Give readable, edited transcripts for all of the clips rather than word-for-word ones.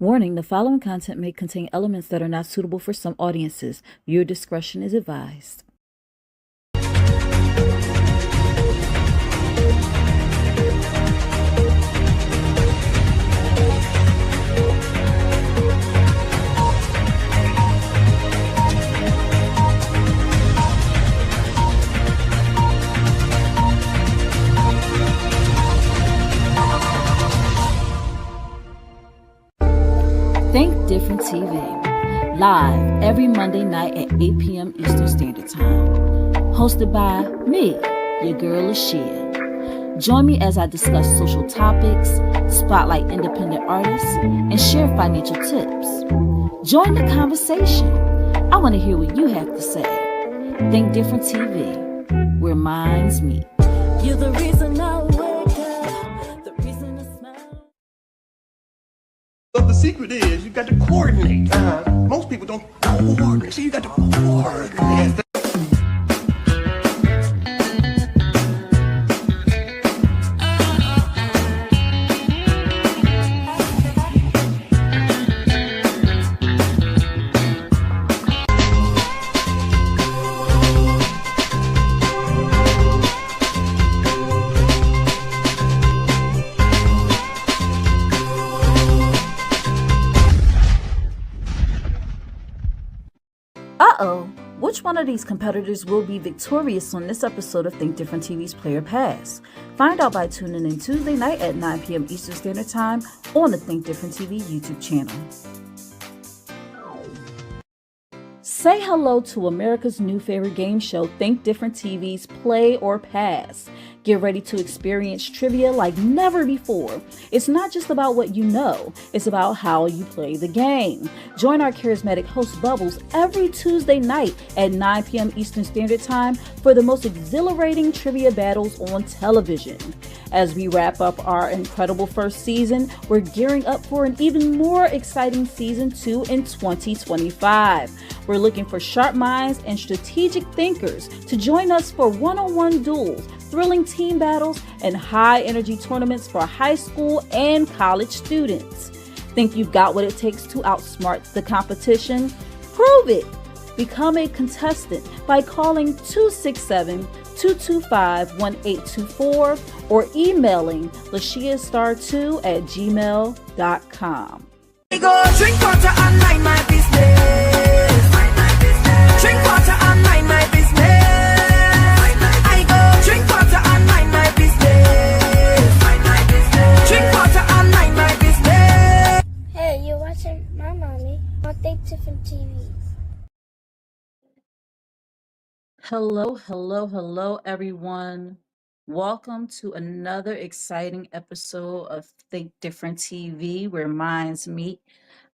Warning, the following content may contain elements that are not suitable for some audiences. Your discretion is advised. Think Different TV, live every Monday night at 8 p.m. Eastern Standard Time. Hosted by me, your girl Lashia. Join me as I discuss social topics, spotlight independent artists, and share financial tips. Join the conversation. I want to hear what you have to say. Think Different TV, where minds meet. You're the reason I wake up, the reason I smile. But the secret is you got to coordinate. Most people don't coordinate, so you got to coordinate. Which one of these competitors will be victorious on this episode of Think Different TV's Player Pass? Find out by tuning in Tuesday night at 9 p.m. Eastern Standard Time on the Think Different TV YouTube channel. Say hello to America's new favorite game show, Think Different TV's Play or Pass. Get ready to experience trivia like never before. It's not just about what you know, it's about how you play the game. Join our charismatic host Bubbles every Tuesday night at 9 p.m. Eastern Standard Time for the most exhilarating trivia battles on television. As we wrap up our incredible first season, we're gearing up for an even more exciting season 2 in 2025. We're looking for sharp minds and strategic thinkers to join us for one-on-one duels, thrilling team battles, and high-energy tournaments for high school and college students. Think you've got what it takes to outsmart the competition? Prove it! Become a contestant by calling 267-225-1824 or emailing lashiastar2@gmail.com. Go drink water and mind my business. Drink water and mind my business. I go drink water and mind my business. Drink water and mind my business. Hey, you're watching my mommy on Think Different TV. Hello, everyone. Welcome to another exciting episode of Think Different TV, where minds meet.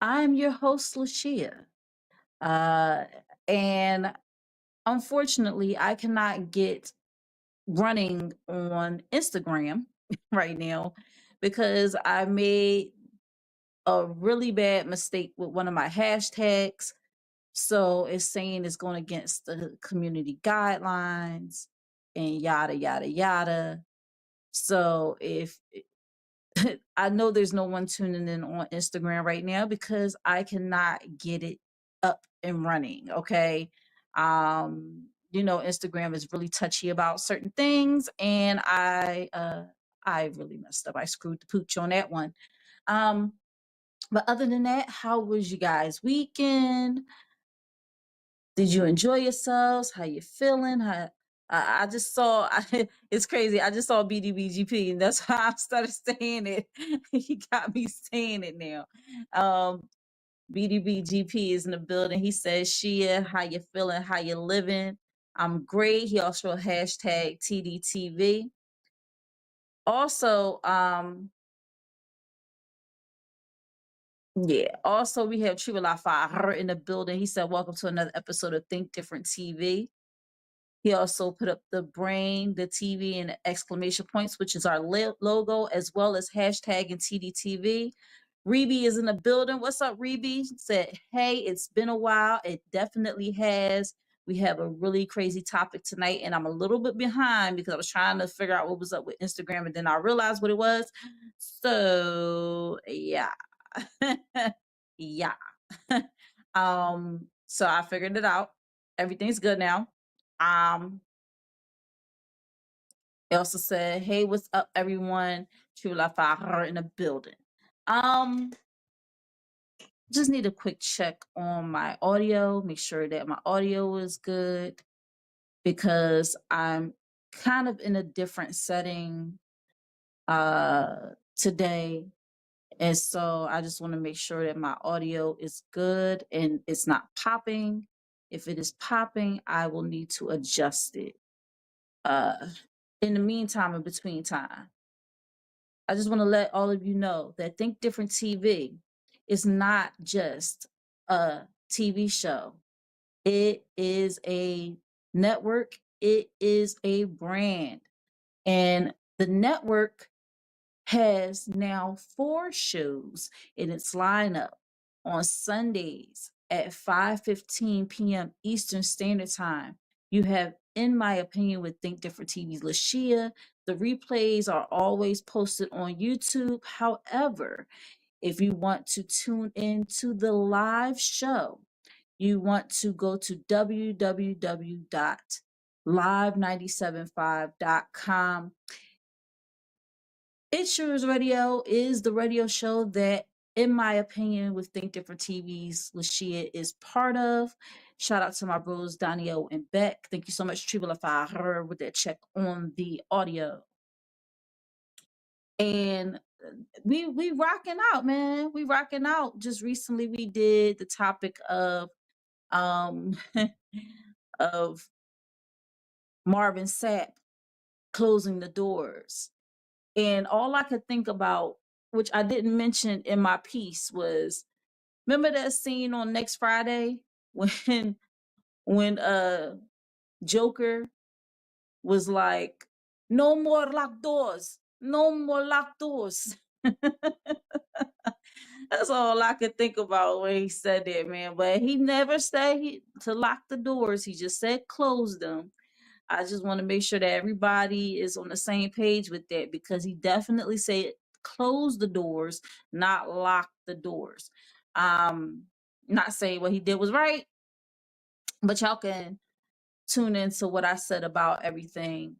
I'm your host, Lashia. And unfortunately, I cannot get running on Instagram right now because I made a really bad mistake with one of my hashtags. So it's saying it's going against the community guidelines and yada, yada, yada. So if I know there's no one tuning in on Instagram right now because I cannot get it up and running. Okay. Instagram is really touchy about certain things, and I really messed up. I screwed the pooch on that one. But other than that, how was you guys' weekend? Did you enjoy yourselves? How you feeling? I just saw, it's crazy. I just saw BDBGP, and that's why I started saying it. He got me saying it now. BDBGP is in the building. He says, Shia, how you feeling? How you living? I'm great. He also hashtag Tdtv. Also, also we have Triwalafa in the building. He said, welcome to another episode of Think Different TV. He also put up the brain, the TV, and exclamation points, which is our logo, as well as hashtag and TDTV. Reby is in the building. What's up, Reby? Said, hey, it's been a while. It definitely has. We have a really crazy topic tonight, and I'm a little bit behind because I was trying to figure out what was up with Instagram, and then I realized what it was. So, yeah. Yeah. So I figured it out. Everything's good now. Um, it also said, "Hey, what's up, everyone? True Life Fire in the building." Um, just need a quick check on my audio, make sure that my audio is good because I'm kind of in a different setting today. And so I just want to make sure that my audio is good and it's not popping. If it is popping, I will need to adjust it. In the meantime, in between time, I just want to let all of you know that Think Different TV is not just a TV show. It is a network. It is a brand. And the network has now 4 shows in its lineup on Sundays at 5:15 p.m. Eastern Standard Time. You have, in my opinion, with Think Different TV's Lashia. The replays are always posted on YouTube. However, if you want to tune in to the live show, you want to go to www.live975.com. It's Yours Radio is the radio show that, in my opinion, with Think Different TV's Lashia is part of. Shout out to my bros, Danielle and Beck. Thank you so much, Triple her with that check on the audio. And we rocking out, man. We rocking out. Just recently we did the topic of of Marvin Sapp closing the doors. And all I could think about, which I didn't mention in my piece, was remember that scene on Next Friday when when Joker was like, "No more locked doors, no more locked doors." That's all I could think about when he said that, man. But he never said to lock the doors. He just said close them. I just want to make sure that everybody is on the same page with that, because he definitely said close the doors, not lock the doors. Not saying what he did was right, but y'all can tune into what I said about everything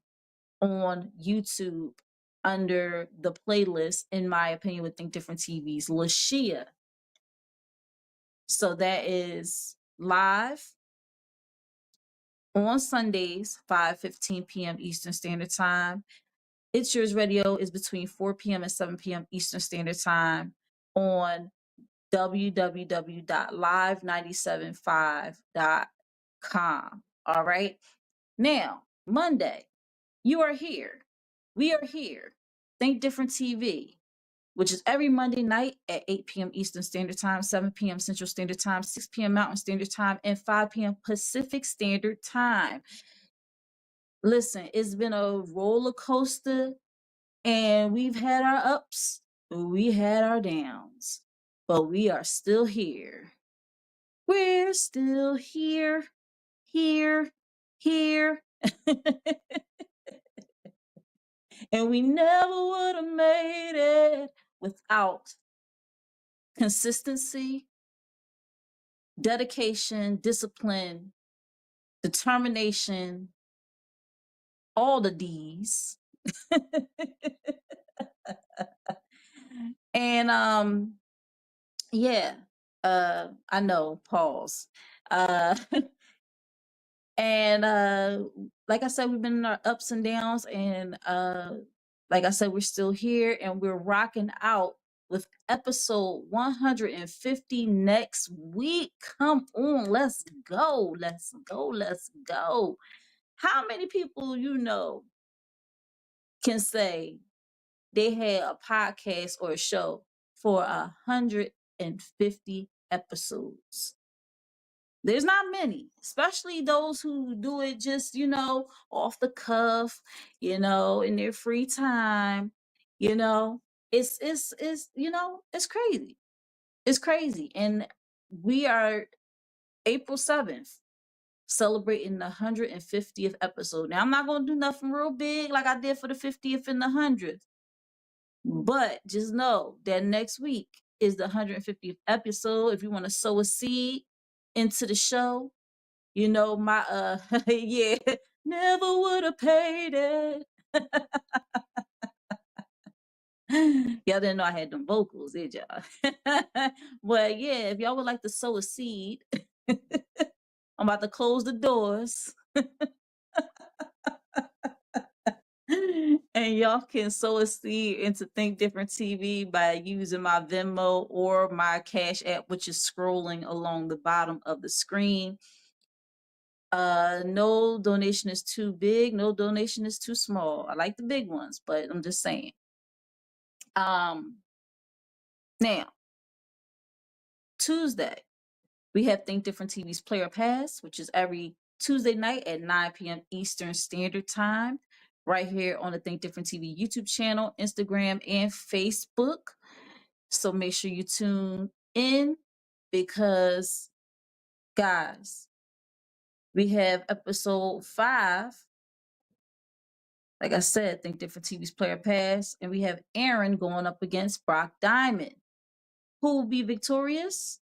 on YouTube under the playlist, in my opinion, with Think Different TV's Lashia. So that is live on Sundays, 5:15 p.m. Eastern Standard Time. It's Yours Radio is between 4 p.m. and 7 p.m. Eastern Standard Time on www.live975.com. All right. Now, Monday, you are here. We are here. Think Different TV, which is every Monday night at 8 p.m. Eastern Standard Time, 7 p.m. Central Standard Time, 6 p.m. Mountain Standard Time, and 5 p.m. Pacific Standard Time. Listen, it's been a roller coaster, and we've had our ups, we had our downs, but we are still here. We're still here, here, here. And we never would have made it without consistency, dedication, discipline, determination, all the D's. And yeah, I know, pause. Uh and like I said, we've been in our ups and downs, and like I said, we're still here and we're rocking out with episode 150 next week. Come on, let's go. Let's go. Let's go. How many people you know can say they had a podcast or a show for 150 episodes? There's not many, especially those who do it just, off the cuff, in their free time. You know, it's crazy. It's crazy. And we are April 7th celebrating the 150th episode. Now, I'm not going to do nothing real big like I did for the 50th and the 100th. But just know that next week is the 150th episode. If you want to sow a seed into the show, you know, my yeah, never would have paid it. Y'all didn't know I had them vocals, did y'all? But yeah, if y'all would like to sow a seed, I'm about to close the doors. And y'all can sow a seed into Think Different TV by using my Venmo or my Cash App, which is scrolling along the bottom of the screen. No donation is too big, no donation is too small. I like the big ones, but I'm just saying. Now, Tuesday, we have Think Different TV's Player Pass, which is every Tuesday night at 9 p.m. Eastern Standard Time, right here on the Think Different TV YouTube channel, Instagram, and Facebook. So make sure you tune in because, guys, we have episode 5. Like I said, Think Different TV's Player Pass, and we have Aaron going up against Brock Diamond. Who will be victorious?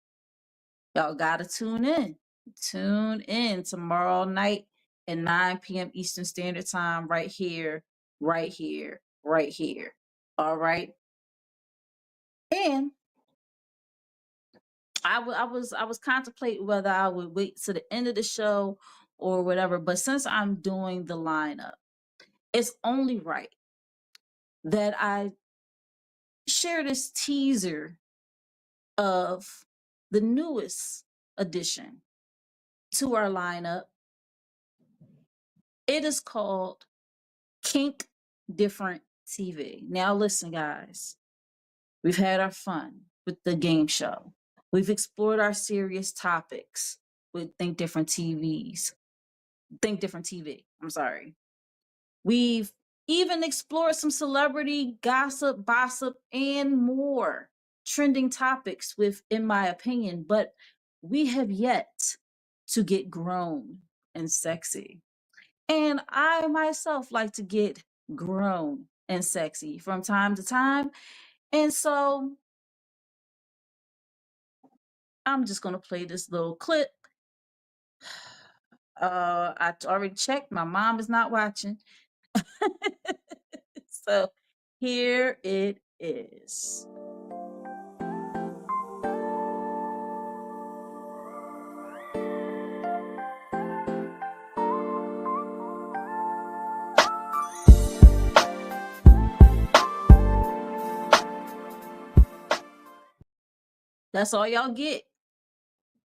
Y'all gotta tune in. Tune in tomorrow night at 9 p.m. Eastern Standard Time, right here, right here, right here. All right. And I was contemplating whether I would wait to the end of the show or whatever, but since I'm doing the lineup, it's only right that I share this teaser of the newest addition to our lineup. It is called Kink Different TV. Now, listen, guys, we've had our fun with the game show. We've explored our serious topics with Think Different TVs. Think Different TV. I'm sorry. We've even explored some celebrity gossip, gossip, and more trending topics with, in my opinion, but we have yet to get grown and sexy. And I myself like to get grown and sexy from time to time. And so I'm just going to play this little clip. I already checked. My mom is not watching. So here it is. That's all y'all get.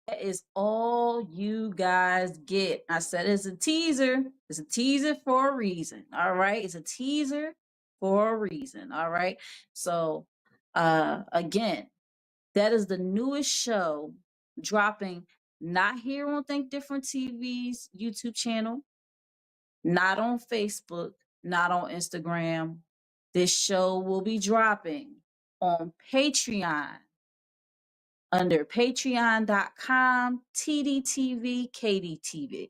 That is all you guys get. I said it's a teaser. It's a teaser for a reason. All right. It's a teaser for a reason. All right. So again, that is the newest show dropping not here on Think Different TV's YouTube channel, not on Facebook, not on Instagram. This show will be dropping on Patreon under patreon.com Tdtv KDTV.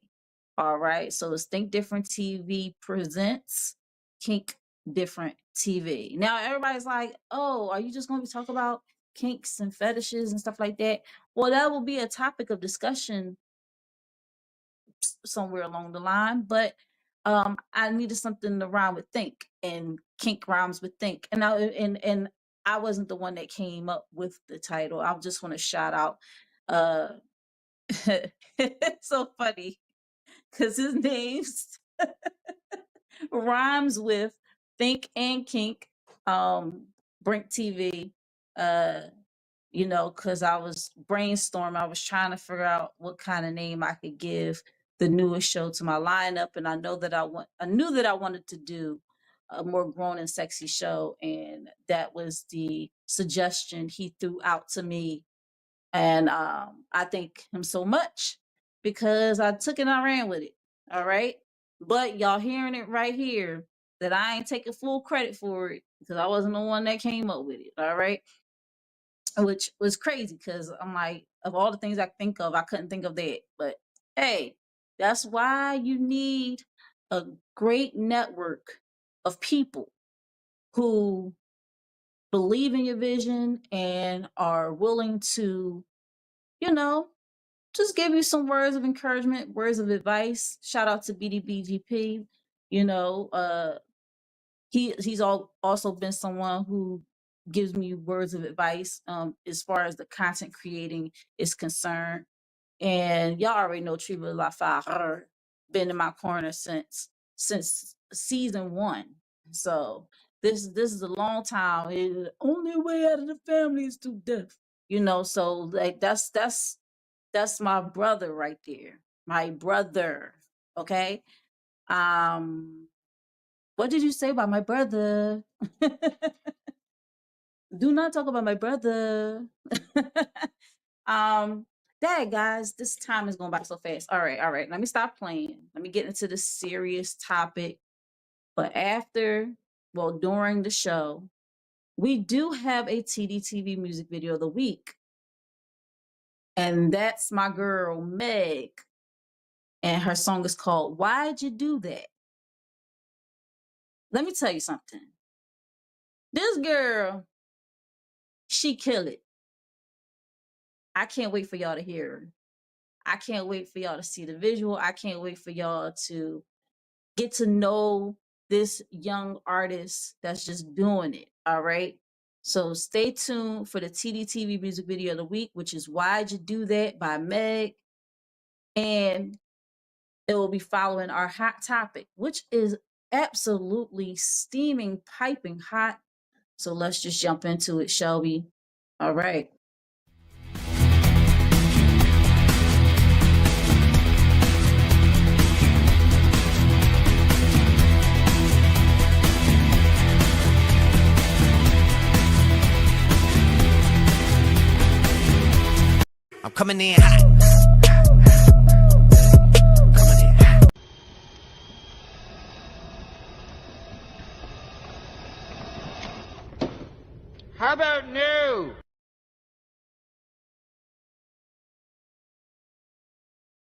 All right. So it's Think Different TV presents Kink Different TV. Now everybody's like, oh, are you just going to talk about kinks and fetishes and stuff like that? Well, that will be a topic of discussion somewhere along the line, but I needed something to rhyme with think, and kink rhymes with think. And I wasn't the one that came up with the title. I just want to shout out it's so funny because his name's rhymes with think and kink. Brink TV. You know, because I was brainstorming, I was trying to figure out what kind of name I could give the newest show to my lineup, and I knew that I wanted to do a more grown and sexy show, and that was the suggestion he threw out to me, and I thank him so much because I took it and I ran with it. All right, but y'all hearing it right here that I ain't taking full credit for it because I wasn't the one that came up with it. All right, which was crazy because I'm like, of all the things I think of, I couldn't think of that. But hey, that's why you need a great network of people who believe in your vision and are willing to, you know, just give you some words of encouragement, words of advice. Shout out to BDBGP. You know, also been someone who gives me words of advice as far as the content creating is concerned. And y'all already know Triva Lafare been in my corner since season 1. So this is a long time. The only way out of the family is through death. You know, so like that's my brother right there. My brother. Okay. What did you say about my brother? Do not talk about my brother. Dad, guys, this time is going by so fast. All right. Let me stop playing. Let me get into the serious topic. But during the show, we do have a Tdtv music video of the week. And that's my girl, Meg. And her song is called Why'd You Do That? Let me tell you something. This girl, she kill it. I can't wait for y'all to hear her. I can't wait for y'all to see the visual. I can't wait for y'all to get to know this young artist that's just doing it. All right. So stay tuned for the Tdtv music video of the week, which is Why'd You Do That by Meg. And it will be following our hot topic, which is absolutely steaming, piping hot. So let's just jump into it, shall we? All right. I'm coming in hot. Coming in hot. How about new?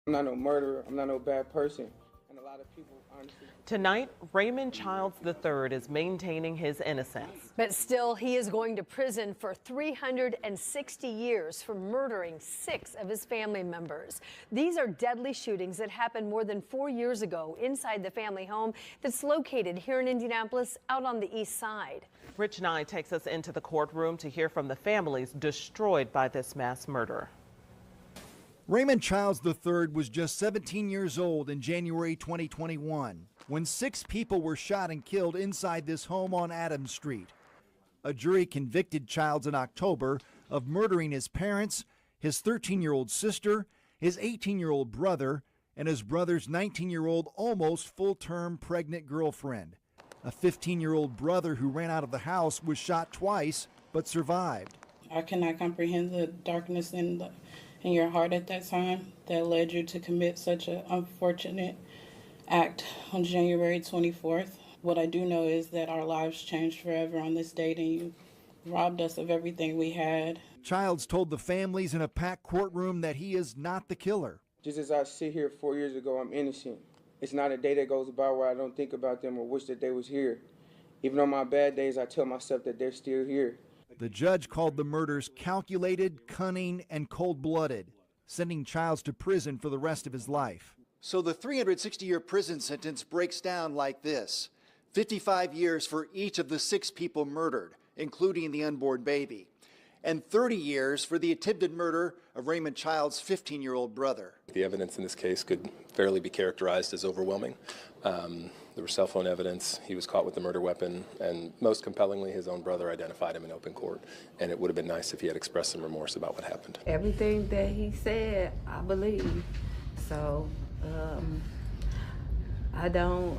I'm not no murderer. I'm not no bad person. And a lot of people, honestly. Tonight, Raymond Childs III is maintaining his innocence. But still, he is going to prison for 360 years for murdering 6 of his family members. These are deadly shootings that happened more than 4 years ago inside the family home that's located here in Indianapolis out on the east side. Rich Nye takes us into the courtroom to hear from the families destroyed by this mass murder. Raymond Childs III was just 17 years old in January 2021 when 6 people were shot and killed inside this home on Adams Street. A jury convicted Childs in October of murdering his parents, his 13-year-old sister, his 18-year-old brother, and his brother's 19-year-old almost full-term pregnant girlfriend. A 15-year-old brother who ran out of the house was shot twice but survived. I cannot comprehend the darkness in your heart at that time that led you to commit such an unfortunate act on January 24th. What I do know is that our lives changed forever on this date, and you robbed us of everything we had. Childs told the families in a packed courtroom that he is not the killer. Just as I sit here 4 years ago, I'm innocent. It's not a day that goes by where I don't think about them or wish that they was here. Even on my bad days, I tell myself that they're still here. The judge called the murders calculated, cunning, and cold-blooded, sending Childs to prison for the rest of his life. So the 360-year prison sentence breaks down like this: 55 years for each of the 6 people murdered, including the unborn baby, and 30 years for the attempted murder of Raymond Childs' 15-year-old brother. The evidence in this case could fairly be characterized as overwhelming. There was cell phone evidence, he was caught with the murder weapon, and most compellingly, his own brother identified him in open court. And it would have been nice if he had expressed some remorse about what happened. Everything that he said, I believe. So, I don't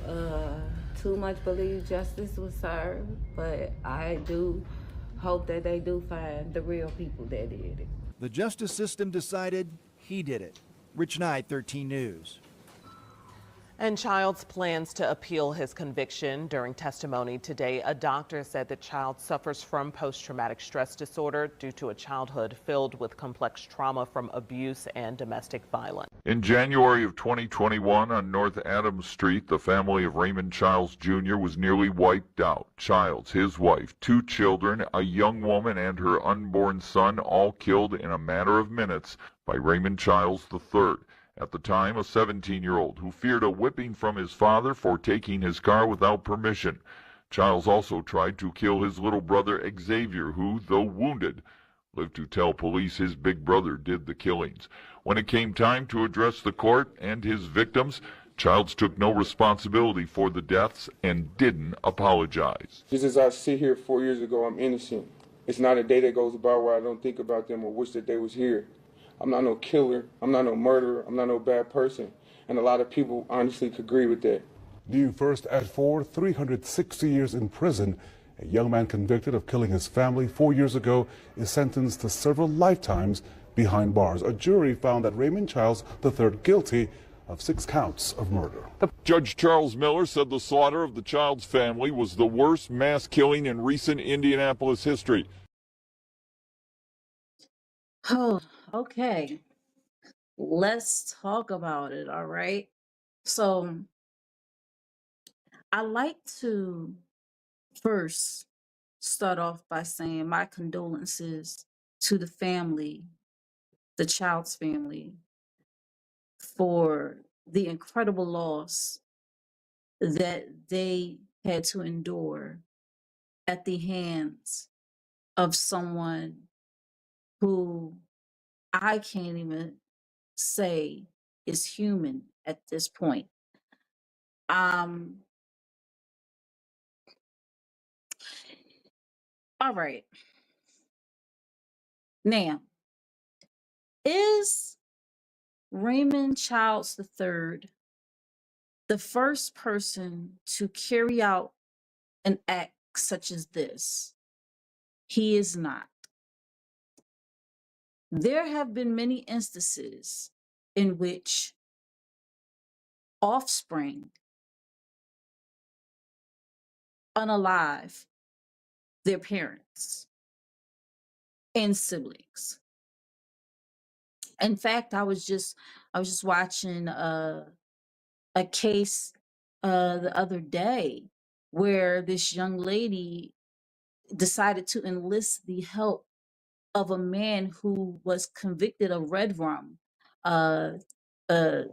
too much believe justice was served, but I do hope that they do find the real people that did it. The justice system decided he did it. Rich Nye, 13 News. And Child's plans to appeal his conviction. During testimony today, a doctor said that Child suffers from post-traumatic stress disorder due to a childhood filled with complex trauma from abuse and domestic violence. In January of 2021 on North Adams Street, the family of Raymond Childs Jr. was nearly wiped out. Childs, his wife, 2 children, a young woman, and her unborn son, all killed in a matter of minutes by Raymond Childs III. At the time, a 17-year-old who feared a whipping from his father for taking his car without permission. Childs also tried to kill his little brother Xavier, who, though wounded, lived to tell police his big brother did the killings. When it came time to address the court and his victims, Childs took no responsibility for the deaths and didn't apologize. Just as I sit here 4 years ago, I'm innocent. It's not a day that goes by where I don't think about them or wish that they was here. I'm not no killer, I'm not no murderer, I'm not no bad person. And a lot of people honestly could agree with that. Due first at 360 years in prison. A young man convicted of killing his family 4 years ago is sentenced to several lifetimes behind bars. A jury found that Raymond Childs III guilty of 6 counts of murder. Judge Charles Miller said the slaughter of the Childs family was the worst mass killing in recent Indianapolis history. Oh, okay. Let's talk about it, all right? So, I like to first start off by saying my condolences to the family, the Childs family, for the incredible loss that they had to endure at the hands of someone who I can't even say is human at this point. All right. Now, is Raymond Childs III the first person to carry out an act such as this? He is not. There have been many instances in which offspring unalive their parents and siblings. In fact, I was just watching a case the other day where this young lady decided to enlist the help of a man who was convicted of red rum, uh, uh,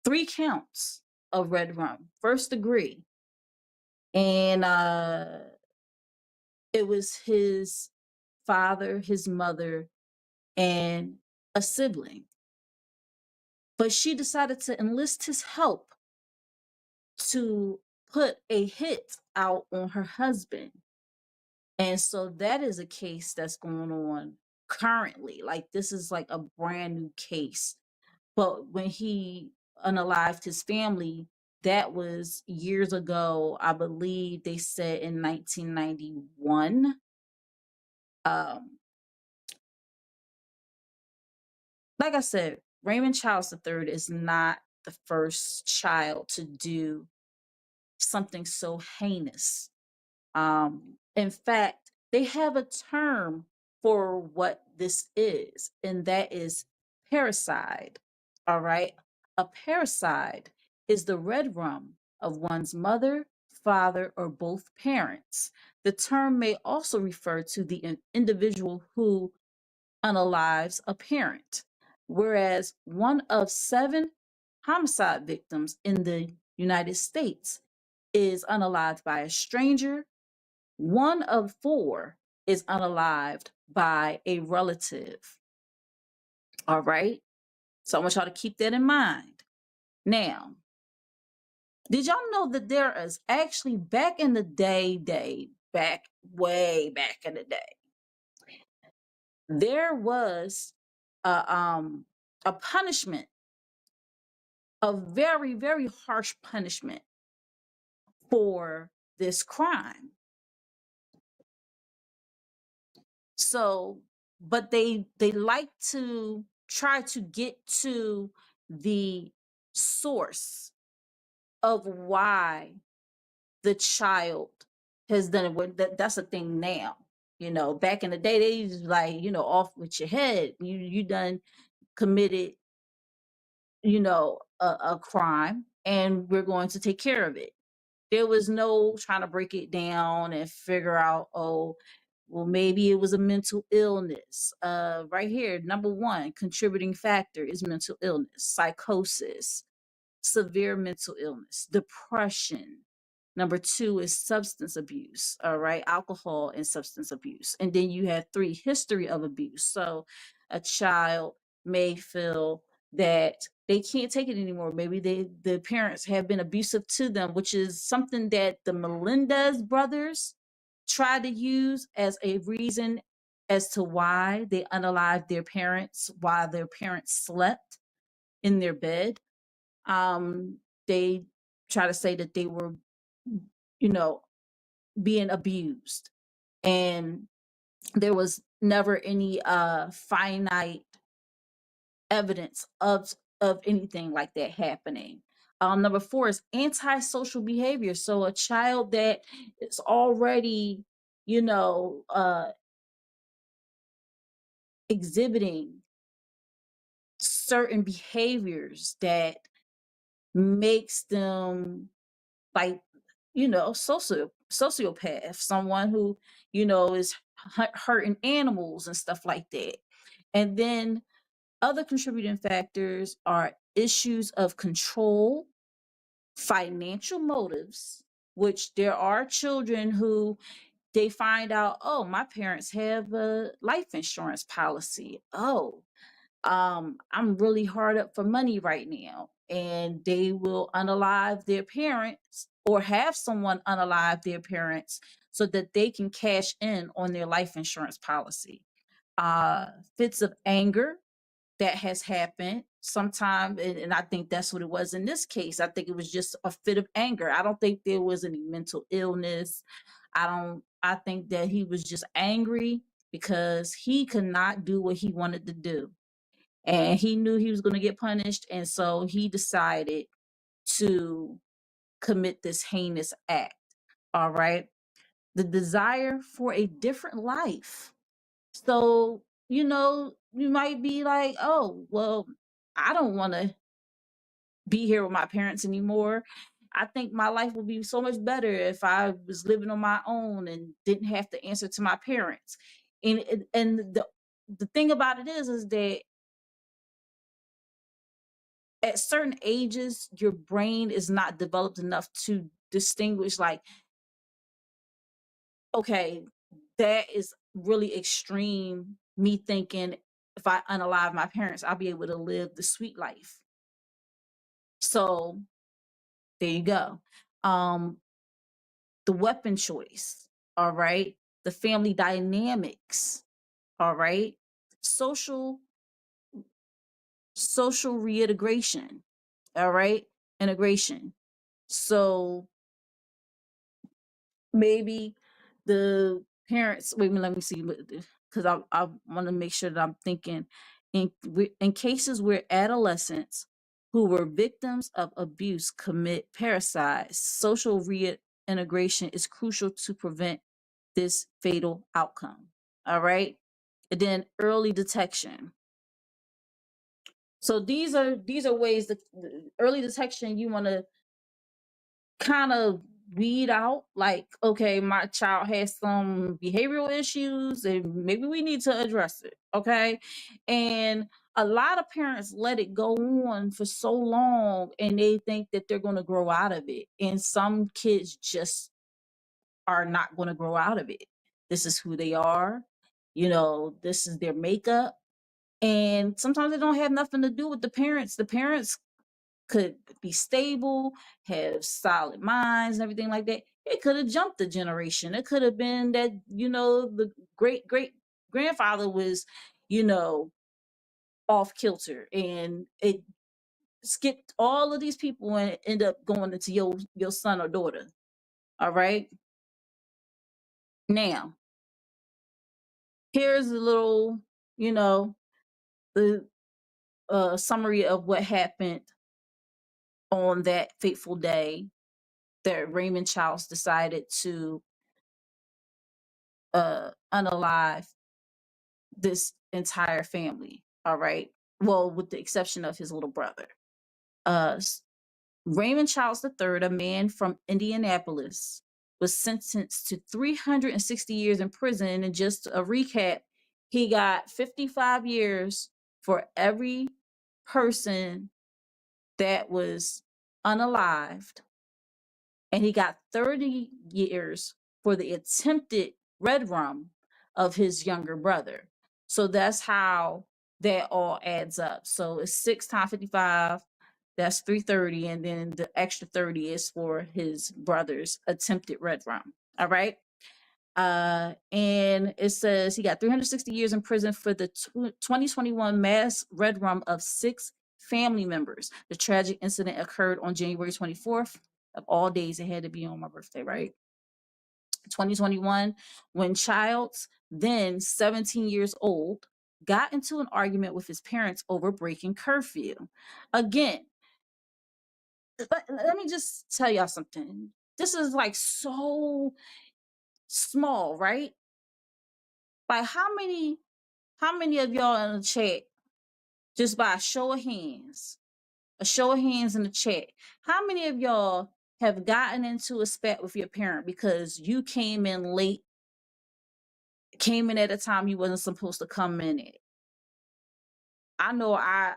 3 counts of red rum, first degree, and it was his father, his mother, and a sibling. But she decided to enlist his help to put a hit out on her husband. And so that is a case that's going on currently. Like, this is like a brand new case. But when he unalived his family, that was years ago. I believe they said in 1991. Like I said, Raymond Childs III is not the first child to do something so heinous. In fact, they have a term for what this is, and that is parricide. All right. A parricide is the red rum of one's mother, father, or both parents. The term may also refer to the individual who unalives a parent, whereas one of 7 homicide victims in the United States is unalived by a stranger. 1 of 4 is unalived by a relative. All right. So I want y'all to keep that in mind. Now, did y'all know that there is actually back in the way back in the day, there was a punishment, a very, very harsh punishment for this crime. So, but they like to try to get to the source of why the child has done it. That's a thing now. You know, back in the day, they used to like, you know, off with your head. You done committed, you know, a crime, and we're going to take care of it. There was no trying to break it down and figure out, oh, well, maybe it was a mental illness. Right here, number one contributing factor is mental illness, psychosis, severe mental illness, depression. Number two is substance abuse, all right, alcohol and substance abuse. And then you have three, history of abuse. So a child may feel that they can't take it anymore. Maybe the parents have been abusive to them, which is something that the Melendez brothers tried to use as a reason as to why they unalived their parents while their parents slept in their bed. They try to say that they were, you know, being abused, and there was never any finite evidence of anything like that happening. Number four is antisocial behavior. So a child that is already, you know, exhibiting certain behaviors that makes them like, you know, sociopath, someone who, you know, is hurting animals and stuff like that. And then other contributing factors are issues of control, financial motives, which there are children who they find out, oh, my parents have a life insurance policy. Oh, I'm really hard up for money right now. And they will unalive their parents or have someone unalive their parents so that they can cash in on their life insurance policy. Fits of anger that has happened sometime, and I think that's what it was in this case. I think it was just a fit of anger. I don't think there was any mental illness. I think that he was just angry because he could not do what he wanted to do, and he knew he was going to get punished, and so he decided to commit this heinous act. All right, the desire for a different life. So, you know, you might be like, oh, well, I don't want to be here with my parents anymore. I think my life would be so much better if I was living on my own and didn't have to answer to my parents. And the thing about it is that at certain ages, your brain is not developed enough to distinguish, like, okay, that is really extreme. Me thinking if I unalive my parents, I'll be able to live the sweet life. So there you go. The weapon choice, all right, the family dynamics, all right, social reintegration, all right, integration. So maybe the parents, wait a minute, let me see, because I want to make sure that I'm thinking in cases where adolescents who were victims of abuse commit parricides, social reintegration is crucial to prevent this fatal outcome. All right. And then early detection. So these are ways that early detection, you want to kind of weed out, like, okay, my child has some behavioral issues and maybe we need to address it. Okay. And a lot of parents let it go on for so long and they think that they're going to grow out of it. And some kids just are not going to grow out of it. This is who they are. You know, this is their makeup. And sometimes it don't have nothing to do with the parents. The parents could be stable, have solid minds and everything like that. It could have jumped a generation. It could have been that, you know, the great grandfather was, you know, off kilter and it skipped all of these people and end up going into your son or daughter. All right. Now, here's a little, you know, the summary of what happened on that fateful day that Raymond Childs decided to unalive this entire family. All right. Well, with the exception of his little brother. Raymond Childs III, a man from Indianapolis, was sentenced to 360 years in prison. And just a recap, he got 55 years for every person that was unalived, and he got 30 years for the attempted red rum of his younger brother. So that's how that all adds up. So it's 6 times 55, that's 330, and then the extra 30 is for his brother's attempted red rum. All right. And it says he got 360 years in prison for the 2021 mass red rum of 6 family members. The tragic incident occurred on January 24th. Of all days, it had to be on my birthday, right? 2021, when Childs, then 17 years old, got into an argument with his parents over breaking curfew. Again, let me just tell y'all something. This is like so small, right? Like how many of y'all in the chat, just by a show of hands in the chat, how many of y'all have gotten into a spat with your parent because you came in late, came in at a time you wasn't supposed to come in at? I know I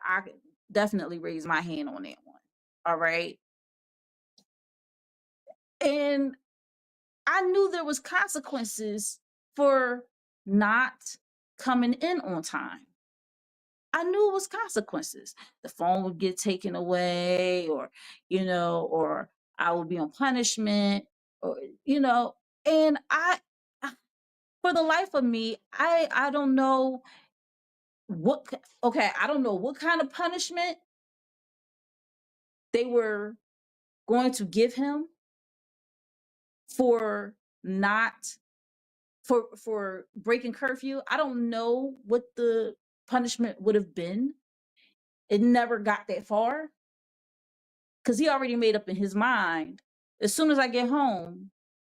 definitely raised my hand on that one. All right. And I knew there was consequences for not coming in on time. I knew it was consequences. The phone would get taken away, or, or I would be on punishment, or, and for the life of me, I don't know I don't know what kind of punishment they were going to give him for not for breaking curfew. I don't know what the punishment would have been. It never got that far because he already made up in his mind, as soon as I get home,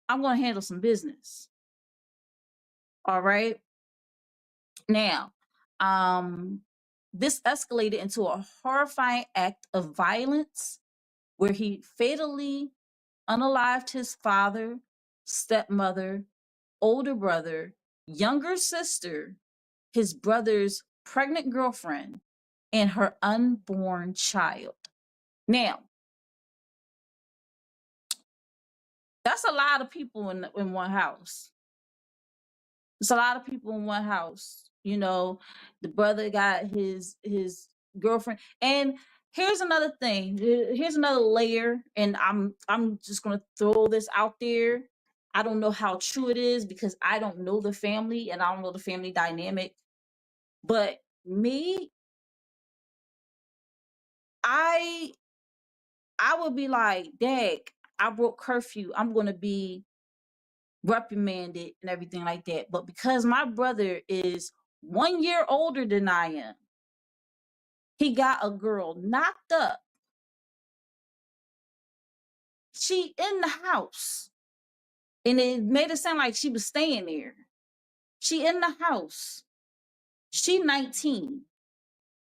I'm going to handle some business. All right. Now, this escalated into a horrifying act of violence where he fatally unalived his father, stepmother, older brother, younger sister, his brother's pregnant girlfriend, and her unborn child. Now, that's a lot of people in one house. It's a lot of people in one house. The brother got his girlfriend. And here's another thing. Here's another layer. And I'm just gonna throw this out there. I don't know how true it is because I don't know the family and I don't know the family dynamic. But me, I would be like, Dag, I broke curfew. I'm gonna be reprimanded and everything like that. But because my brother is 1 year older than I am, he got a girl knocked up. She in the house. And it made it sound like she was staying there. She in the house. She 19.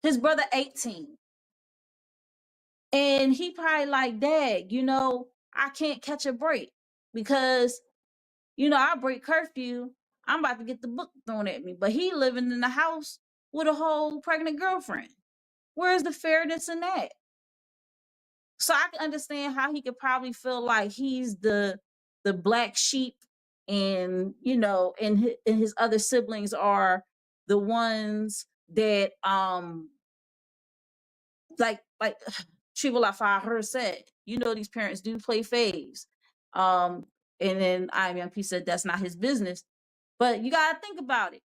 His brother 18. And he probably like, Dad, I can't catch a break because, I break curfew. I'm about to get the book thrown at me. But he living in the house with a whole pregnant girlfriend. Where's the fairness in that? So I can understand how he could probably feel like he's the black sheep, and and his other siblings are the ones that like Triple her said, these parents do play faves. And then IMP said that's not his business. But you gotta think about it.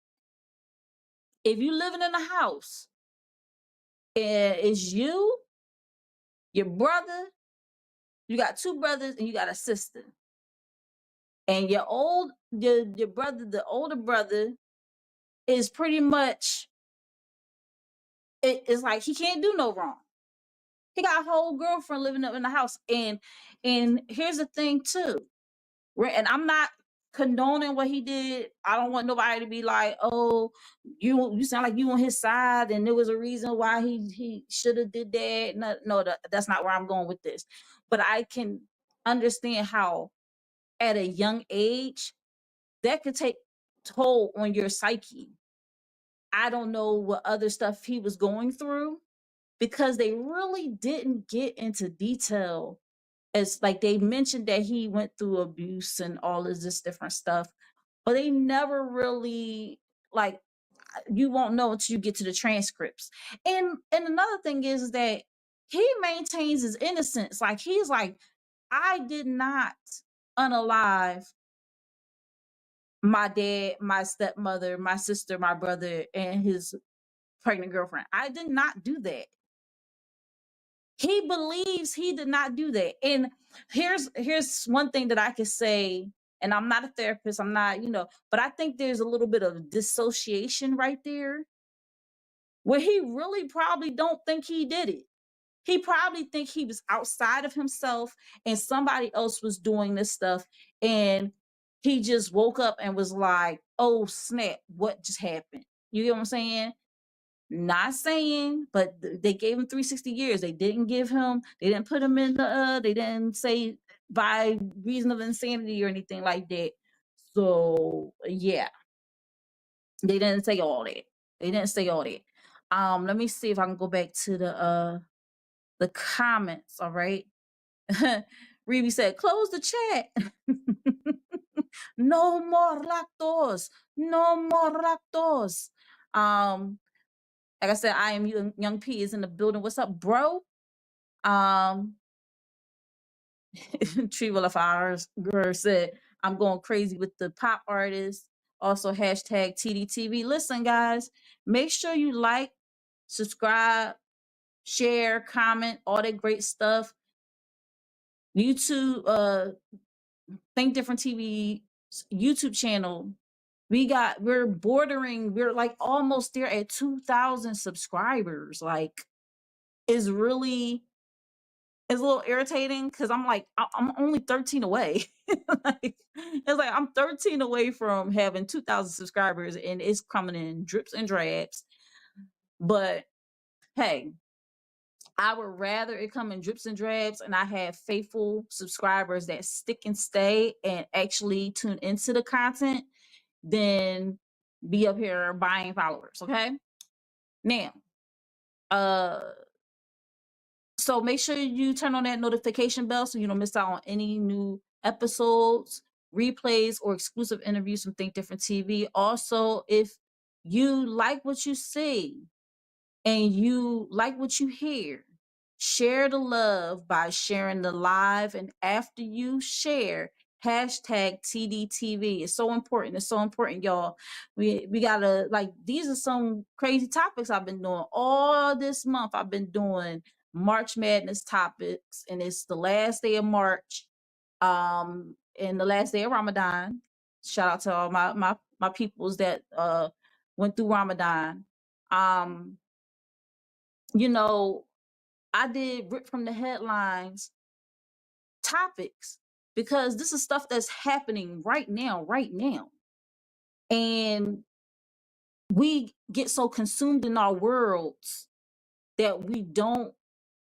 If you living in a house and it's you, your brother, you got 2 brothers and you got a sister. And your brother, the older brother, is pretty much it's like he can't do no wrong. He got a whole girlfriend living up in the house. And here's the thing too. And I'm not condoning what he did. I don't want nobody to be like, oh, you sound like you on his side and there was a reason why he should have did that. No, that's not where I'm going with this. But I can understand how at a young age that could take toll on your psyche. I don't know what other stuff he was going through because they really didn't get into detail. It's like they mentioned that he went through abuse and all of this different stuff, but they never really, like, you won't know until you get to the transcripts. And another thing is that he maintains his innocence. Like, he's like, I did not unalive my dad, my stepmother, my sister, my brother, and his pregnant girlfriend. I did not do that. He believes he did not do that. And here's one thing that I can say, and I'm not a therapist, I'm not, but I think there's a little bit of dissociation right there where he really probably don't think he did it. He probably think he was outside of himself and somebody else was doing this stuff, and he just woke up and was like, oh snap, what just happened? You get what I'm saying? Not saying, but they gave him 360 years. They didn't put him in they didn't say by reason of insanity or anything like that. So yeah, they didn't say all that. They didn't say all that. Let me see if I can go back to the comments. All right. Reeby said, close the chat. No more lactose. No more lactose. Like I said, I am young P is in the building. What's up, bro? Trival of ours girl said, I'm going crazy with the pop artists. Also, hashtag Tdtv. Listen, guys, make sure you like, subscribe, share, comment, all that great stuff. YouTube, Think Different TV YouTube channel. We're like almost there at 2,000 subscribers. Like, it's a little irritating because I'm like, I'm only 13 away. Like, it's like I'm 13 away from having 2,000 subscribers, and it's coming in drips and drabs. But hey, I would rather it come in drips and drabs and I have faithful subscribers that stick and stay and actually tune into the content than be up here buying followers. Okay. Now, so make sure you turn on that notification bell so you don't miss out on any new episodes, replays, or exclusive interviews from Think Different TV. Also, if you like what you see and you like what you hear, share the love by sharing the live. And after you share, hashtag Tdtv. It's so important. It's so important, y'all. We gotta, like, these are some crazy topics I've been doing all this month. I've been doing March Madness topics, and it's the last day of March, and the last day of Ramadan. Shout out to all my peoples that went through Ramadan. I did rip from the headlines topics because this is stuff that's happening right now. And we get so consumed in our worlds that we don't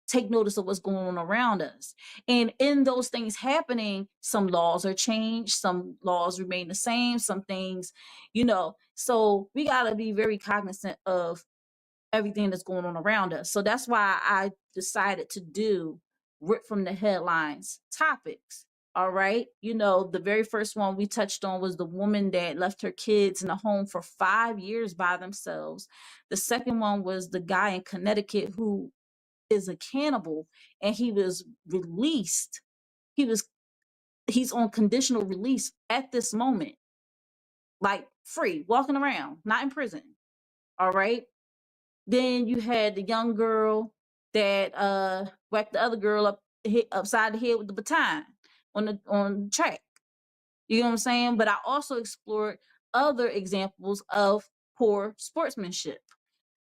take notice of what's going on around us. And in those things happening, some laws are changed, some laws remain the same, some things, so we got to be very cognizant of everything that's going on around us. So that's why I decided to do rip from the headlines topics. All right. The very first one we touched on was the woman that left her kids in a home for 5 years by themselves. The second one was the guy in Connecticut who is a cannibal, and he was released. He's on conditional release at this moment, like free, walking around, not in prison. All right. Then you had the young girl that whacked the other girl upside the head with the baton on track. You know what I'm saying? But I also explored other examples of poor sportsmanship.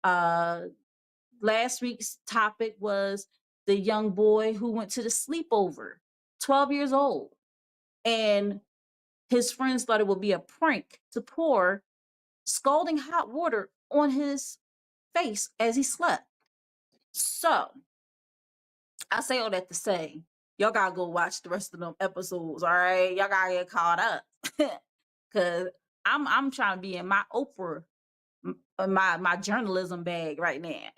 Last week's topic was the young boy who went to the sleepover, 12 years old. And his friends thought it would be a prank to pour scalding hot water on his face as he slept. So I say all that to say, y'all gotta go watch the rest of them episodes, all right? Y'all gotta get caught up. Cause I'm trying to be in my Oprah, my journalism bag right now.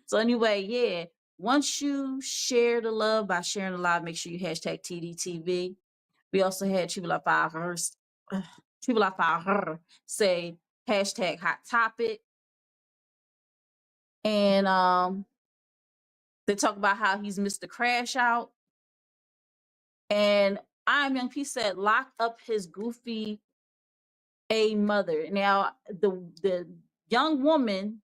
So anyway, yeah. Once you share the love by sharing the live, make sure you hashtag TDTV. We also had Triple Her say hashtag hot topic. And they talk about how he's Mr. Crash Out. And I'm Young P said, lock up his goofy a mother. Now, the young woman,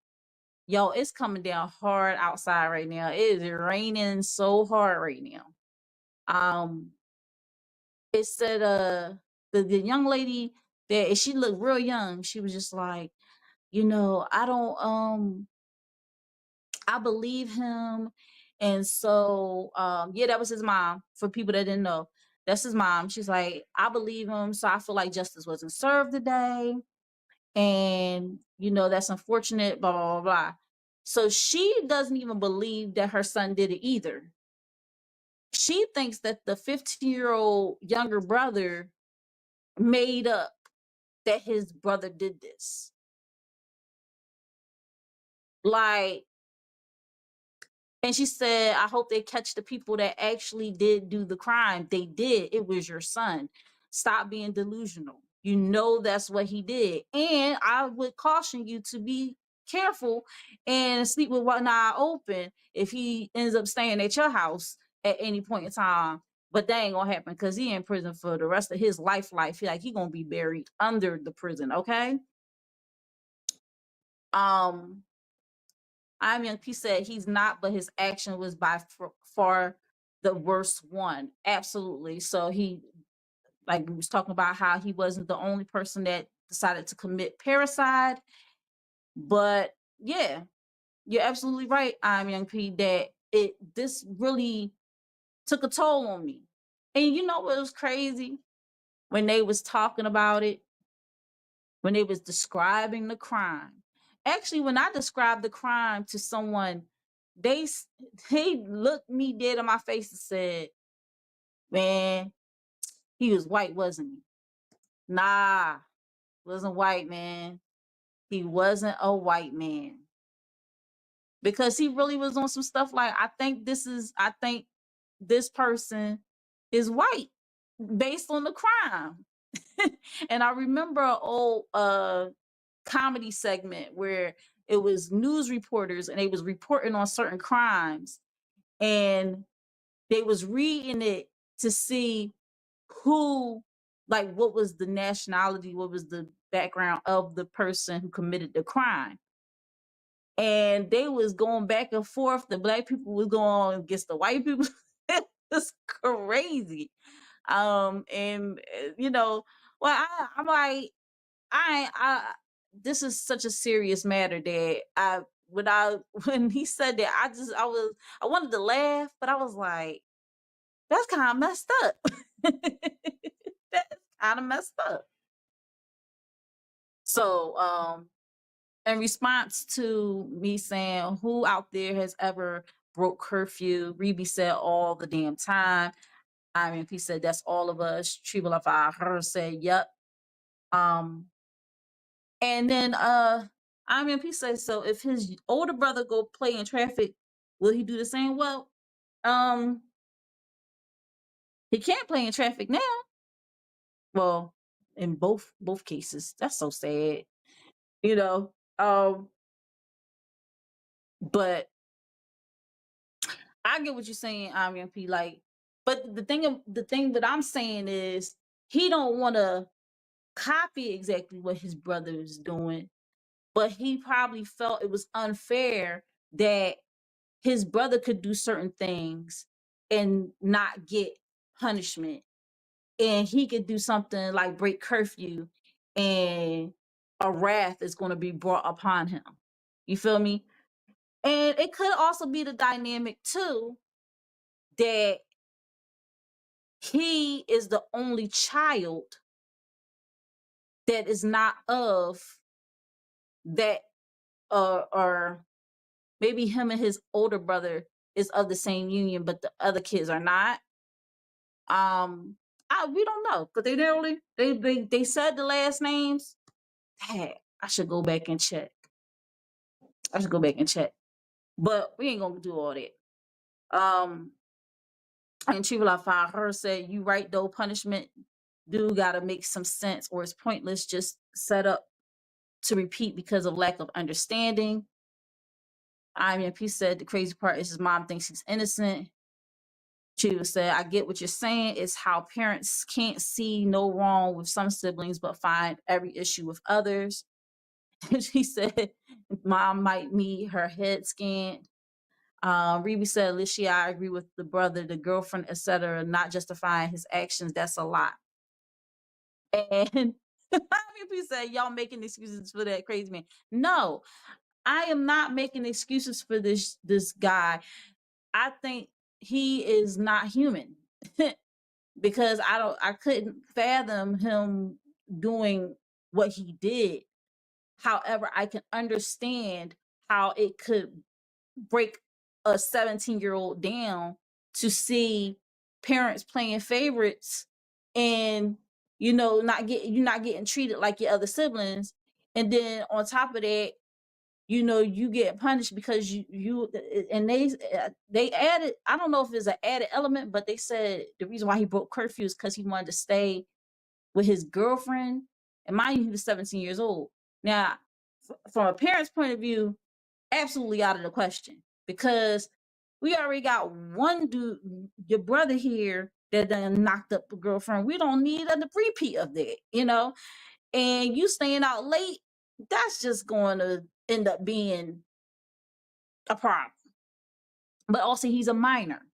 yo, it's coming down hard outside right now. It is raining so hard right now. It said the young lady that she looked real young. She was just like, you know, I believe him. And so yeah, that was his mom. For people that didn't know, that's his mom. She's like, I believe him, so I feel like justice wasn't served today. And you know, that's unfortunate, blah blah blah blah. So she doesn't even believe that her son did it either. She thinks that the 15-year-old younger brother made up that his brother did this. Like, and she said, I hope they catch the people that actually did do the crime. They did. It was your son. Stop being delusional. You know that's what he did. And I would caution you to be careful and sleep with one eye open if he ends up staying at your house at any point in time. But that ain't gonna happen because he in prison for the rest of his life. He gonna be buried under the prison, okay? I'm Young P said he's not, but his action was by far the worst one. Absolutely. So he, like we was talking about how he wasn't the only person that decided to commit parricide. But yeah, you're absolutely right, I'm Young P, that this really took a toll on me. And you know what was crazy? When they was talking about it, when they was describing the crime. Actually, when I described the crime to someone, they looked me dead in my face and said, man, he was white, wasn't he? Nah, wasn't white, man. He wasn't a white man. Because he really was on some stuff like, I think this person is white based on the crime. And I remember an old comedy segment where it was news reporters and they was reporting on certain crimes, and they was reading it to see who, like, what was the nationality, what was the background of the person who committed the crime. And they was going back and forth. The black people was going against the white people. It was crazy. And you know, well, I'm like, I this is such a serious matter that when he said that, I wanted to laugh, but I was like, that's kind of messed up. That's kind of messed up. So in response to me saying, who out there has ever broke curfew, Reby said all the damn time. I mean, he said that's all of us. Tribalafai her said, yep. And then IMP says, so if his older brother go play in traffic, will he do the same? Well, he can't play in traffic now. Well, in both cases. That's so sad. You know. But I get what you're saying, IMP. Like, but the thing that I'm saying is he don't want to copy exactly what his brother is doing, but he probably felt it was unfair that his brother could do certain things and not get punishment, and he could do something like break curfew and a wrath is going to be brought upon him. You feel me? And it could also be the dynamic too that he is the only child that is not of that, or maybe him and his older brother is of the same union, but the other kids are not. We don't know because they literally they said the last names. Dang, I should go back and check. But we ain't gonna do all that. And Chivalry Five her said, "You right though, punishment do gotta make some sense, or it's pointless just set up to repeat because of lack of understanding." IMP said the crazy part is his mom thinks he's innocent. Chiva said, "I get what you're saying. It's how parents can't see no wrong with some siblings, but find every issue with others." She said, "Mom might need her head scanned." Reby said, "Alicia, I agree with the brother, the girlfriend, etc. Not justifying his actions. That's a lot." And IMP said, "Y'all making excuses for that crazy man." No, I am not making excuses for this guy. I think he is not human because I couldn't fathom him doing what he did. However, I can understand how it could break a 17-year-old down to see parents playing favorites and you're not getting treated like your other siblings, and then on top of that, you get punished because and they added, I don't know if it's an added element, but they said the reason why he broke curfew is because he wanted to stay with his girlfriend, and mind you, he was 17 years old. Now, from a parent's point of view, absolutely out of the question, because we already got one dude, your brother here, that done knocked up a girlfriend. We don't need a repeat of that, and you staying out late, that's just going to end up being a problem. But also, he's a minor,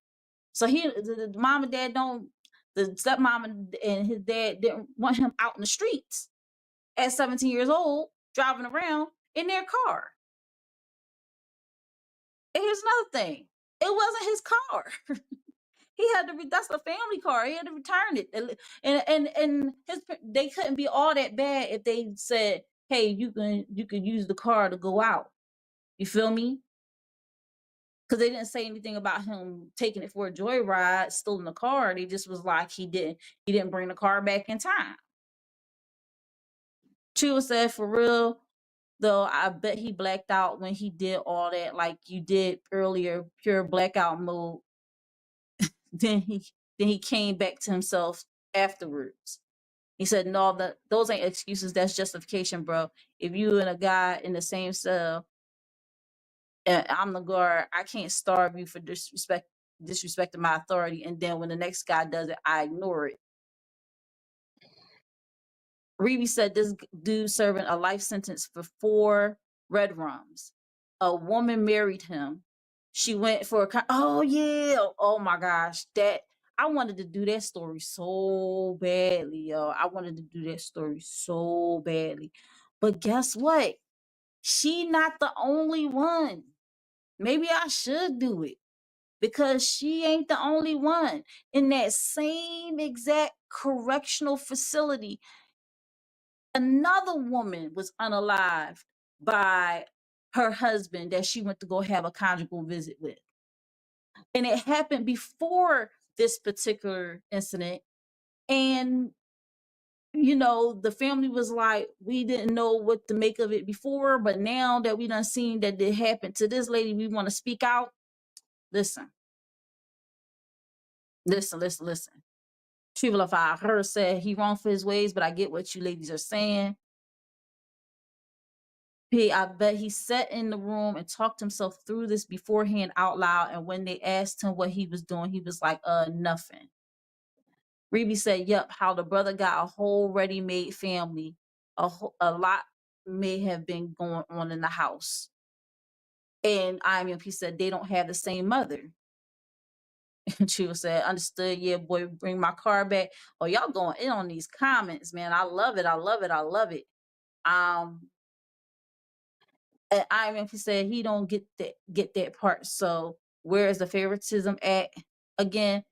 so the mom and dad don't, the stepmom and his dad didn't want him out in the streets at 17 years old driving around in their car. And here's another thing, it wasn't his car. He had to that's a family car, he had to return it. And they couldn't be all that bad if they said, "Hey, you can use the car to go out." You feel me? Because they didn't say anything about him taking it for a joyride, stealing the car. They just was like, he didn't bring the car back in time. Chua said, "For real though, I bet he blacked out when he did all that, like you did earlier, pure blackout mode." then he came back to himself afterwards. He said, "No, those ain't excuses. That's justification, bro. If you and a guy in the same cell, and I'm the guard, I can't starve you for disrespecting my authority. And then when the next guy does it, I ignore it." Reby said, "This dude serving a life sentence for 4 red rums. A woman married him. She went for oh yeah, oh my gosh, that I wanted to do that story so badly, yo. I wanted to do that story so badly. But guess what? She not the only one. Maybe I should do it because she ain't the only one. In that same exact correctional facility, another woman was unalived by her husband that she went to go have a conjugal visit with. And it happened before this particular incident. And, the family was like, we didn't know what to make of it before, but now that we done seen that it happened to this lady, we want to speak out. Listen. Trivalify her said he wrong for his ways, but I get what you ladies are saying. I bet he sat in the room and talked himself through this beforehand out loud. And when they asked him what he was doing, he was like, nothing. Reby said, "Yep, how the brother got a whole ready-made family. A lot may have been going on in the house." And IMP said, "They don't have the same mother." And she said, "Understood. Yeah, boy, bring my car back." Oh, y'all going in on these comments, man. I love it. I love it. I love it. And IMF said he don't get that part. So where is the favoritism at? Again,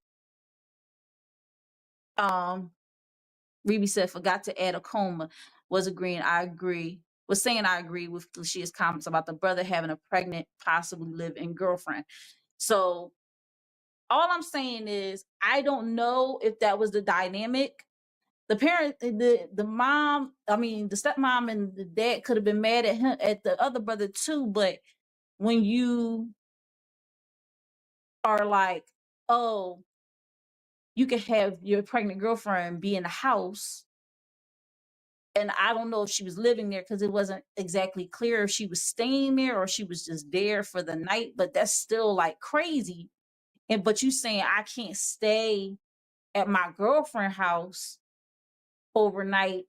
Reby said forgot to add a coma. Was agreeing. I agree. Was saying I agree with Lucia's comments about the brother having a pregnant, possibly live-in girlfriend. So all I'm saying is I don't know if that was the dynamic. The parent, the mom, I mean the stepmom and the dad could have been mad at him, at the other brother too, but when you are like, oh, you can have your pregnant girlfriend be in the house, and I don't know if she was living there because it wasn't exactly clear if she was staying there or she was just there for the night, but that's still like crazy. And but you saying I can't stay at my girlfriend house overnight,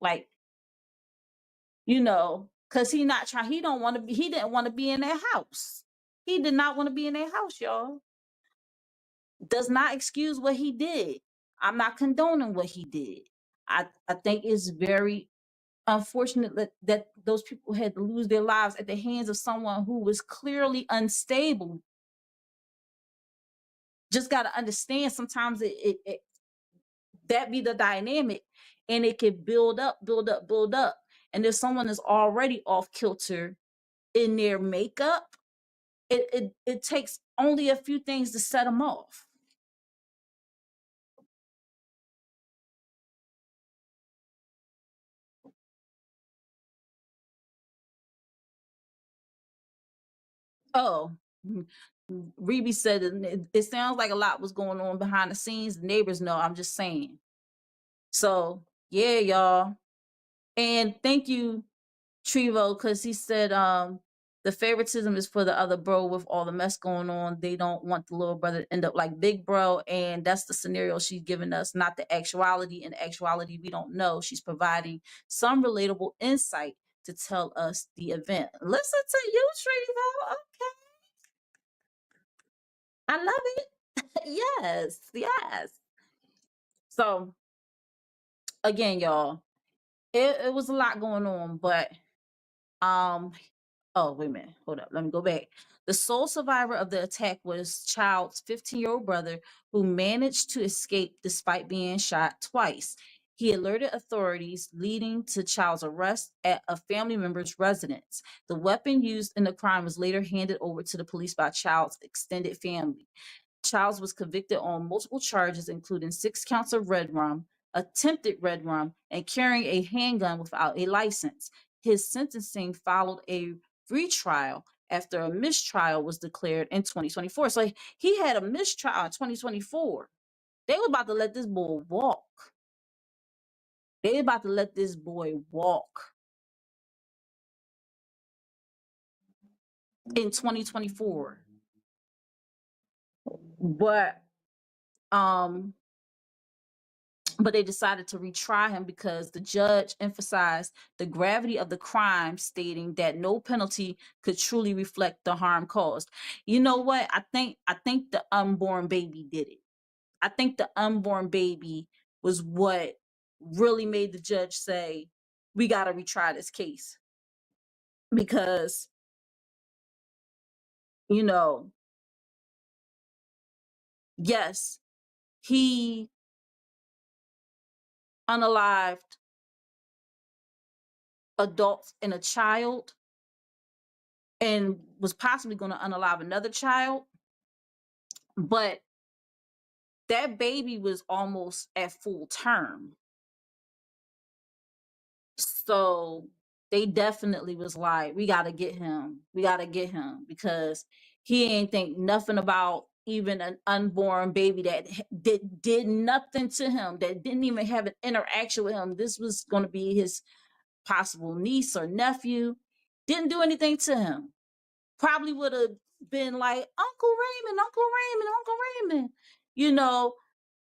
like, you know, because he don't want to be, he didn't want to be in that house. He did not want to be in that house, y'all. Does not excuse what he did. I'm not condoning what he did. I think it's very unfortunate that those people had to lose their lives at the hands of someone who was clearly unstable. Just got to understand sometimes it that be the dynamic, and it can build up, build up, build up. And if someone is already off kilter in their makeup, it takes only a few things to set them off. Oh, Reby said it sounds like a lot was going on behind the scenes. The neighbors know. I'm just saying. So yeah, y'all. And thank you, Trevo, because he said the favoritism is for the other bro with all the mess going on. They don't want the little brother to end up like big bro, and that's the scenario she's giving us, not the actuality. In actuality, we don't know. She's providing some relatable insight to tell us the event. Listen to you, Trevo. Okay, I love it. Yes, yes. So again, y'all, it was a lot going on, but oh, wait a minute. Hold up. Let me go back. The sole survivor of the attack was Child's 15-year-old brother who managed to escape despite being shot twice. He alerted authorities, leading to Child's arrest at a family member's residence. The weapon used in the crime was later handed over to the police by Child's extended family. Childs was convicted on multiple charges, including 6 counts of red rum, attempted red rum, and carrying a handgun without a license. His sentencing followed a retrial after a mistrial was declared in 2024. So he had a mistrial in 2024. They were about to let this boy walk. They were about to let this boy walk in 2024. But they decided to retry him because the judge emphasized the gravity of the crime, stating that no penalty could truly reflect the harm caused. You know what? I think the unborn baby did it. I think the unborn baby was what really made the judge say, we got to retry this case. Because, you know, yes, he unalived adults and a child, and was possibly going to unalive another child, but that baby was almost at full term. So they definitely was like, we got to get him. We got to get him, because he ain't think nothing about even an unborn baby that did nothing to him, that didn't even have an interaction with him. This was going to be his possible niece or nephew. Didn't do anything to him. Probably would have been like, Uncle Raymond, Uncle Raymond, Uncle Raymond. You know,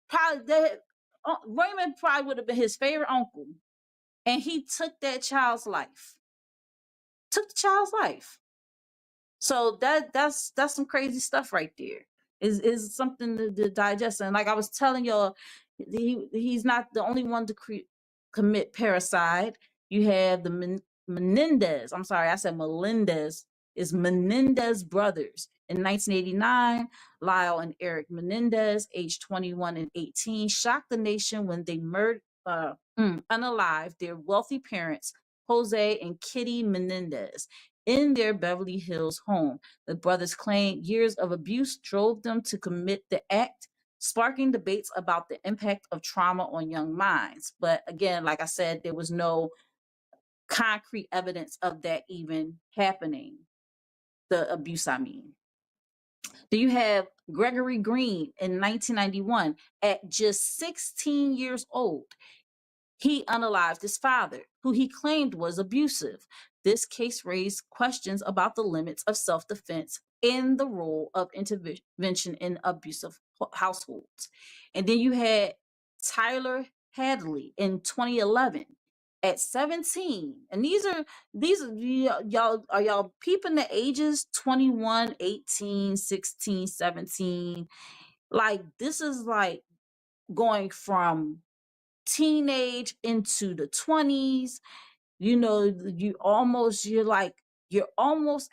probably that Raymond probably would have been his favorite uncle. And he took that child's life. Took the child's life. So that's some crazy stuff right there. Is something to digest. And like I was telling y'all, he's not the only one to commit parricide. You have the Menendez. I'm sorry, I said Melendez. Is Menendez brothers. In 1989, Lyle and Eric Menendez, aged 21 and 18, shocked the nation when they unalived their wealthy parents, Jose and Kitty Menendez, in their Beverly Hills home. The brothers claimed years of abuse drove them to commit the act, sparking debates about the impact of trauma on young minds. But again, like I said, there was no concrete evidence of that even happening. The abuse, I mean. Then you have Gregory Green in 1991 at just 16 years old. He unalived his father, who he claimed was abusive. This case raised questions about the limits of self-defense and the role of intervention in abusive households. And then you had Tyler Hadley in 2011 at 17. And these are y'all peeping the ages 21, 18, 16, 17. Like this is like going from teenage into the 20s. You know, you're almost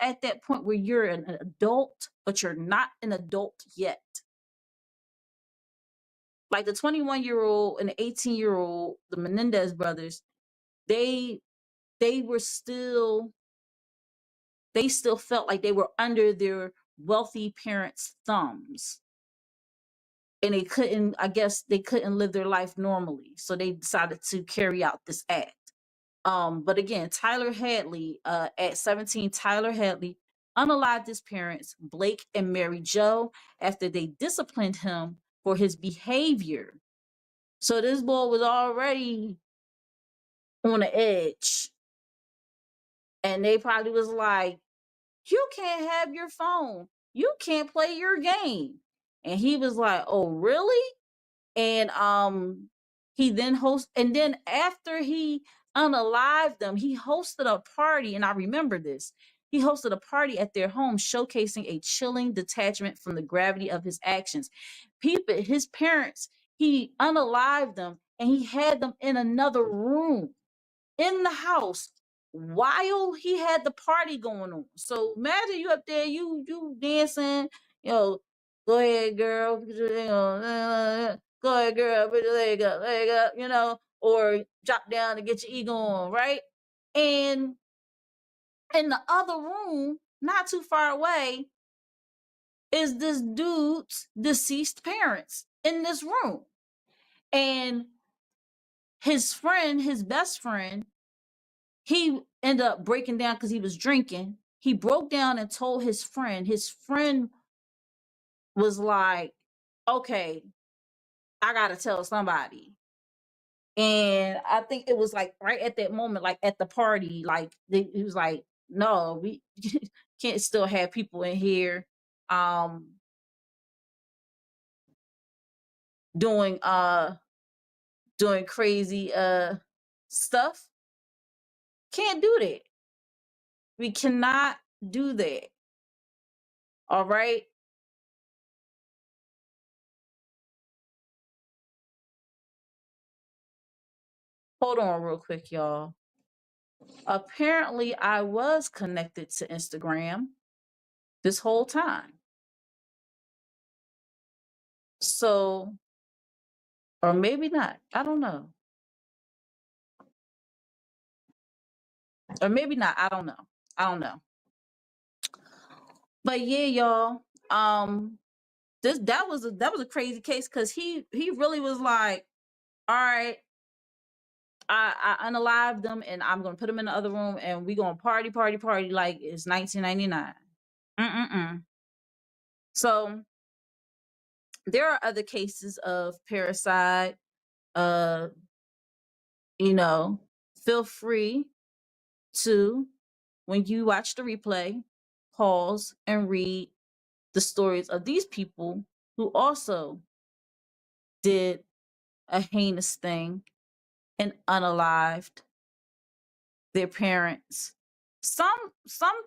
at that point where you're an adult, but you're not an adult yet. Like the 21-year-old and the 18-year-old, the Menendez brothers, they still felt like they were under their wealthy parents' thumbs. And they couldn't live their life normally. So they decided to carry out this act. But again, Tyler Hadley, at 17, Tyler Hadley unalived his parents, Blake and Mary Jo, after they disciplined him for his behavior. So this boy was already on the edge. And they probably was like, you can't have your phone. You can't play your game. And he was like, oh, really? And he then then after he unalived them, he hosted a party, and I remember this. He hosted a party at their home showcasing a chilling detachment from the gravity of his actions. His parents, he unalived them and he had them in another room in the house while he had the party going on. So imagine you up there, you dancing, go ahead, girl, go ahead, girl, put your leg up, or drop down to get your ego on, right? And in the other room, not too far away, is this dude's deceased parents in this room. And his best friend, he ended up breaking down because he was drinking. He broke down and told his friend. His friend was like, okay, I got to tell somebody. And I think it was like right at that moment, like at the party, like he was like, no, we can't still have people in here doing crazy stuff. Can't do that. We cannot do that. All right. Hold on real quick, y'all. Apparently, I was connected to Instagram this whole time. So, or maybe not. I don't know. Or maybe not. I don't know. But yeah, y'all. That was a crazy case because he really was like, all right, I unalived them and I'm gonna put them in the other room and we gonna party like it's 1999. So there are other cases of parricide. Feel free to, when you watch the replay, pause and read the stories of these people who also did a heinous thing and unalived their parents. Some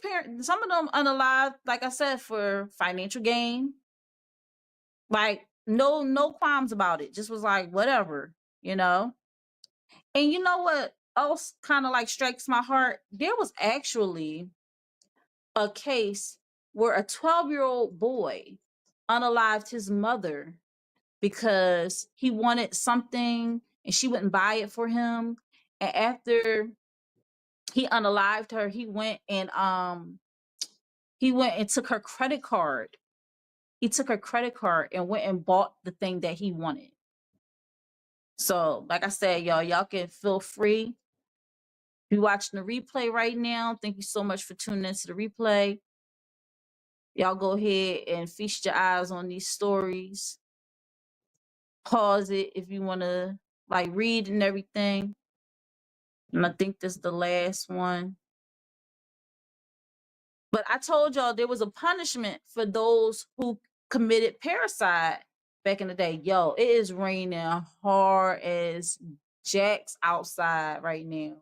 parents, some of them unalived, like I said, for financial gain. Like no qualms about it. Just was like whatever. And you know what? else kind of like strikes my heart? There was actually a case where a 12-year-old boy unalived his mother because he wanted something and she wouldn't buy it for him. And after he unalived her, he went and took her credit card. He took her credit card and went and bought the thing that he wanted. So, like I said, y'all can feel free. If you're watching the replay right now, thank you so much for tuning into the replay. Y'all go ahead and feast your eyes on these stories. Pause it if you want to like read and everything. And I think this is the last one. But I told y'all there was a punishment for those who committed parricide back in the day. Yo, it is raining hard as jacks outside right now.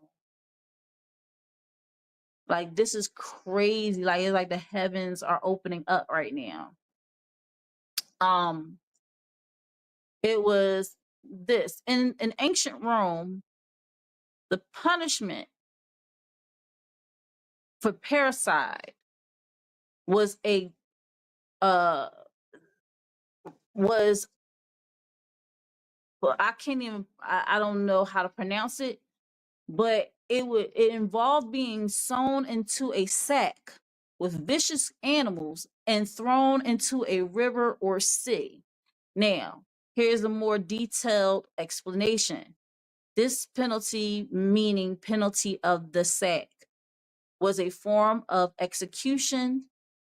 Like, this is crazy. Like, it's like the heavens are opening up right now. It was this in ancient Rome, the punishment for parricide was was well, I can't even I don't know how to pronounce it, but it involved being sewn into a sack with vicious animals and thrown into a river or sea. Now, here's a more detailed explanation. This penalty, meaning penalty of the sack, was a form of execution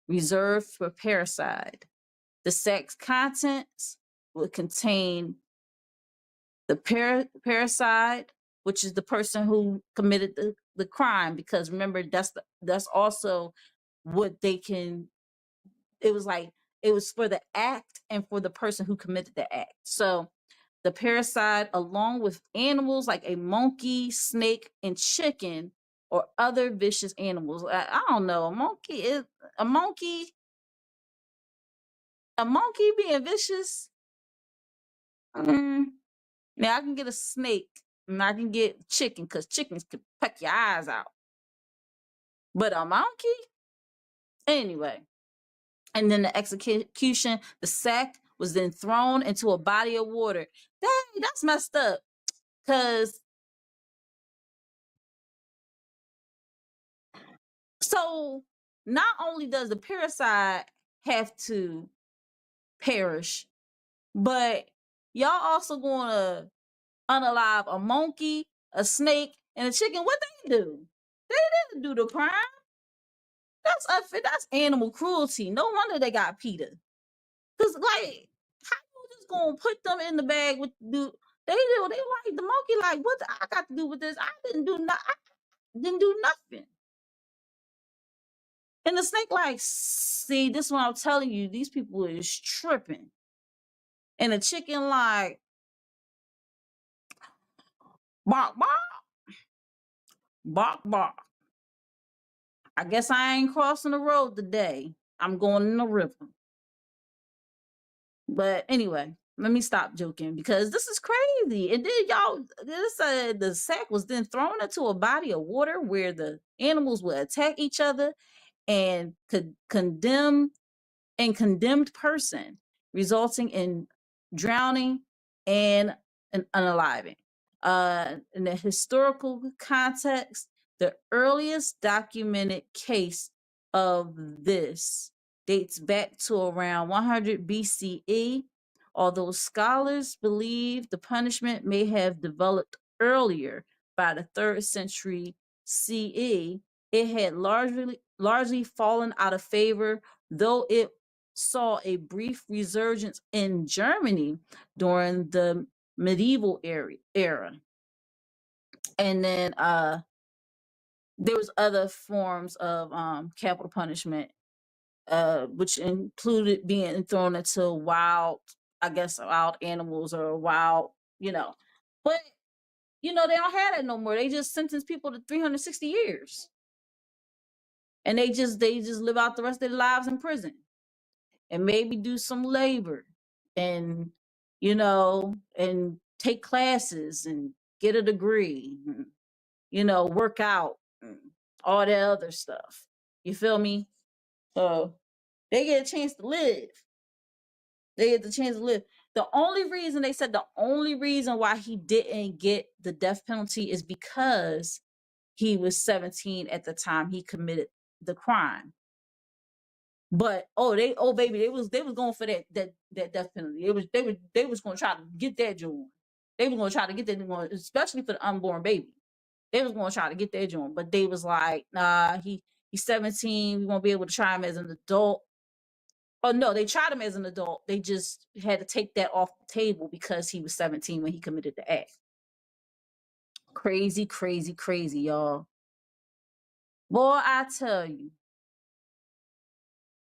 reserved for parricide. The sack's contents would contain the parricide, which is the person who committed the crime, because remember that's also what they can. It was like it was for the act and for the person who committed the act. So the parricide, along with animals like a monkey, snake, and chicken, or other vicious animals. I don't know. A monkey being vicious. Now I can get a snake and I can get chicken because chickens can peck your eyes out. But a monkey? Anyway. And then the execution, the sack was then thrown into a body of water. Dang, that's messed up. Because so not only does the parricide have to perish, but y'all also gonna unalive a monkey, a snake, and a chicken. What they do? They didn't do the crime. That's unfair. That's animal cruelty. No wonder they got PETA. Cause like, how you just gonna put them in the bag with do? They like the monkey. Like, what I got to do with this? I didn't do nothing. And the snake like, see, this is what I'm telling you. These people is tripping. And the chicken like, bark bark, bark bark. I guess I ain't crossing the road today. I'm going in the river. But anyway, let me stop joking because this is crazy. And then the sack was then thrown into a body of water where the animals would attack each other and could condemned person, resulting in drowning and an unaliving. In the historical context, the earliest documented case of this dates back to around 100 BCE, although scholars believe the punishment may have developed earlier by the 3rd century CE. It had largely fallen out of favor, though it saw a brief resurgence in Germany during the medieval era. And then there was other forms of capital punishment, which included being thrown into wild animals or wild, but they don't have that no more. They just sentence people to 360 years. And they just live out the rest of their lives in prison and maybe do some labor and and take classes and get a degree. work out, and all that other stuff. You feel me? So they get a chance to live. They get the chance to live. The only reason they said the only reason why he didn't get the death penalty is because he was 17 at the time he committed the crime. But baby, they was going for that death penalty. They was gonna try to get that joint. They was gonna try to get that joint, especially for the unborn baby. They was gonna try to get that joint, but they was like, nah, he's 17. We won't be able to try him as an adult. Oh no, they tried him as an adult. They just had to take that off the table because he was 17 when he committed the act. Crazy, crazy, crazy, y'all. Boy, I tell you,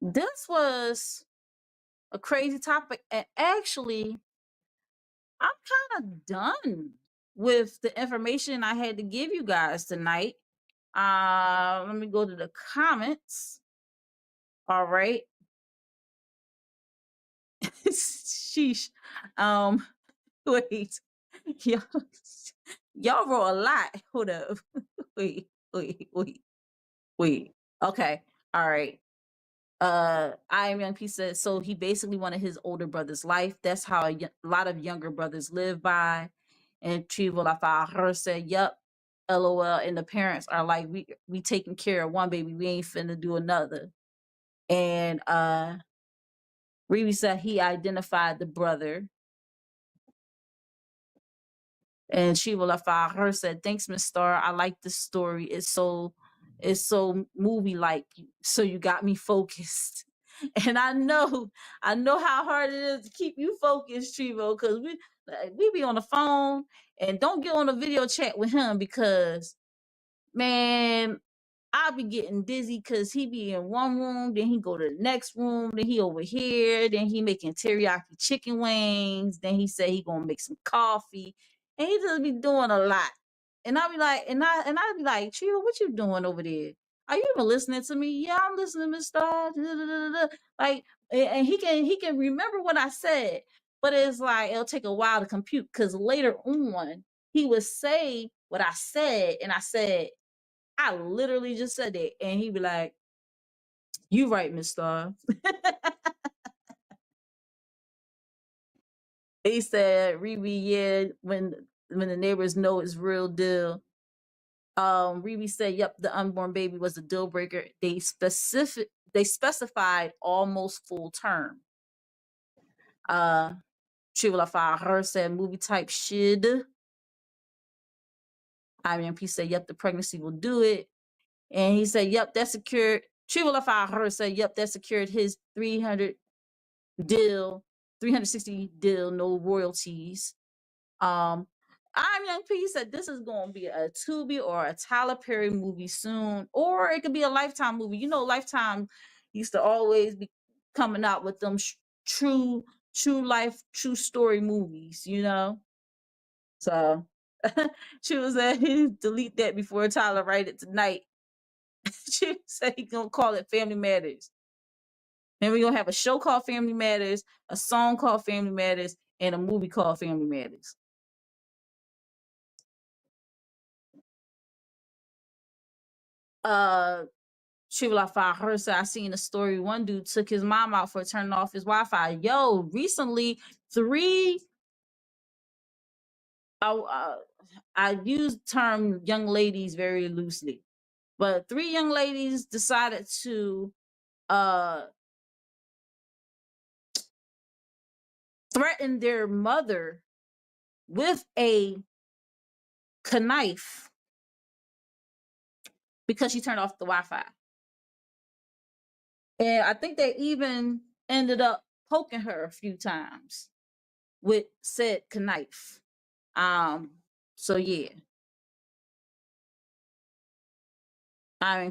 this was a crazy topic. And actually, I'm kind of done with the information I had to give you guys tonight. Let me go to the comments. All right. Sheesh. Wait. Y'all, y'all wrote a lot. Hold up. Wait. Okay. All right. I am Young P said, so he basically wanted his older brother's life. That's how a lot of younger brothers live by. And Trivo Lafa said, yep, LOL. And the parents are like, we taking care of one baby. We ain't finna do another. And Riri said he identified the brother. And Shiva Lafa her said, thanks, Miss Star. I like this story. It's so movie like. So you got me focused. And I know how hard it is to keep you focused, Trivo, because we be on the phone and don't get on a video chat with him because, man, I be getting dizzy because he be in one room, then he go to the next room, then he over here, then he making teriyaki chicken wings, then he say he gonna make some coffee, and he just be doing a lot. And I be like, I be like, Chill, what you doing over there? Are you even listening to me? Yeah, I'm listening, Miss Star. Like, and he can remember what I said, but it's like it'll take a while to compute because later on he would say what I said, and I said, I literally just said that, and he be like, "You right, Miss Star." He said, "Riri, yeah, when the neighbors know it's real deal." Riri said, "Yep, the unborn baby was a deal breaker. They specified almost full term." Trivalafy her said, "Movie type shit." IMP said, "Yep, the pregnancy will do it." And he said, "Yep, that secured." Trivalafy her said, "Yep, that secured his 360 deal, no royalties." I'm Young P said this is going to be a Tubi or a Tyler Perry movie soon, or it could be a Lifetime movie. You know, Lifetime used to always be coming out with them true life, true story movies, you know? So she was delete that before Tyler write it tonight. She said he's going to call it Family Matters. And we're going to have a show called Family Matters, a song called Family Matters, and a movie called Family Matters. Shivalafy her said, I seen a story. One dude took his mom out for turning off his Wi-Fi. Yo, recently, I use the term young ladies very loosely, but 3 young ladies decided to threaten their mother with a knife because she turned off the Wi-Fi. And I think they even ended up poking her a few times with said knife. So yeah.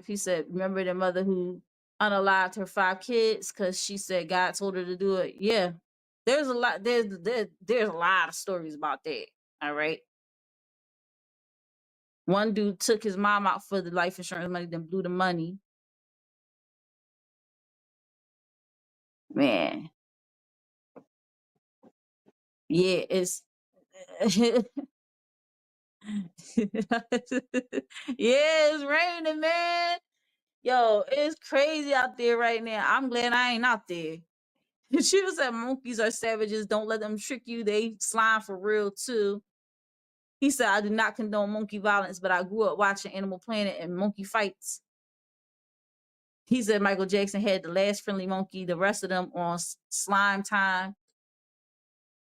He said, remember the mother who unalived her 5 kids because she said God told her to do it. Yeah. There's a lot, there's a lot of stories about that. All right. One dude took his mom out for the life insurance money, then blew the money. Man. Yeah, it's Yeah, it's raining, man. Yo, it's crazy out there right now. I'm glad I ain't out there. She said monkeys are savages. Don't let them trick you. They slime for real too. He said, I do not condone monkey violence, but I grew up watching Animal Planet and monkey fights. He said Michael Jackson had the last friendly monkey, the rest of them on slime time.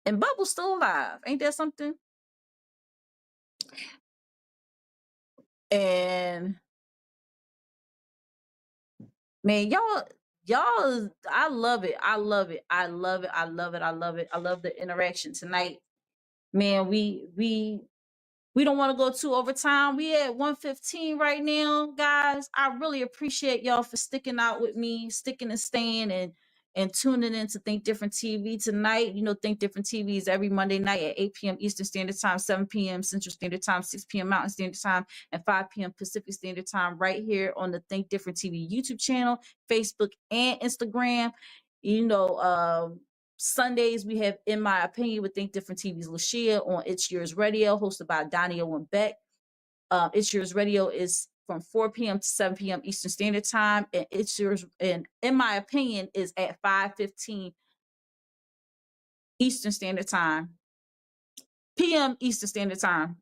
And Bubbles still alive. Ain't that something? And man, y'all, I love it. I love it. I love it. I love it. I love it. I love the interaction tonight. Man, we don't want to go too over time. We at 1:15 right now, guys. I really appreciate y'all for sticking out with me, sticking and staying and tuning in to Think Different TV tonight. You know, Think Different TV is every Monday night at 8 p.m. Eastern Standard Time, 7 p.m. Central Standard Time, 6 p.m. Mountain Standard Time, and 5 p.m. Pacific Standard Time right here on the Think Different TV YouTube channel, Facebook, and Instagram. You know, Sundays, we have In My Opinion with Think Different TV's Lashia on It's Yours Radio, hosted by Donnie Owen Beck. It's Yours Radio is from 4 p.m. to 7 p.m. Eastern Standard Time, and It's Yours, and In My Opinion is at 5:15 Eastern Standard Time, p.m. Eastern Standard Time,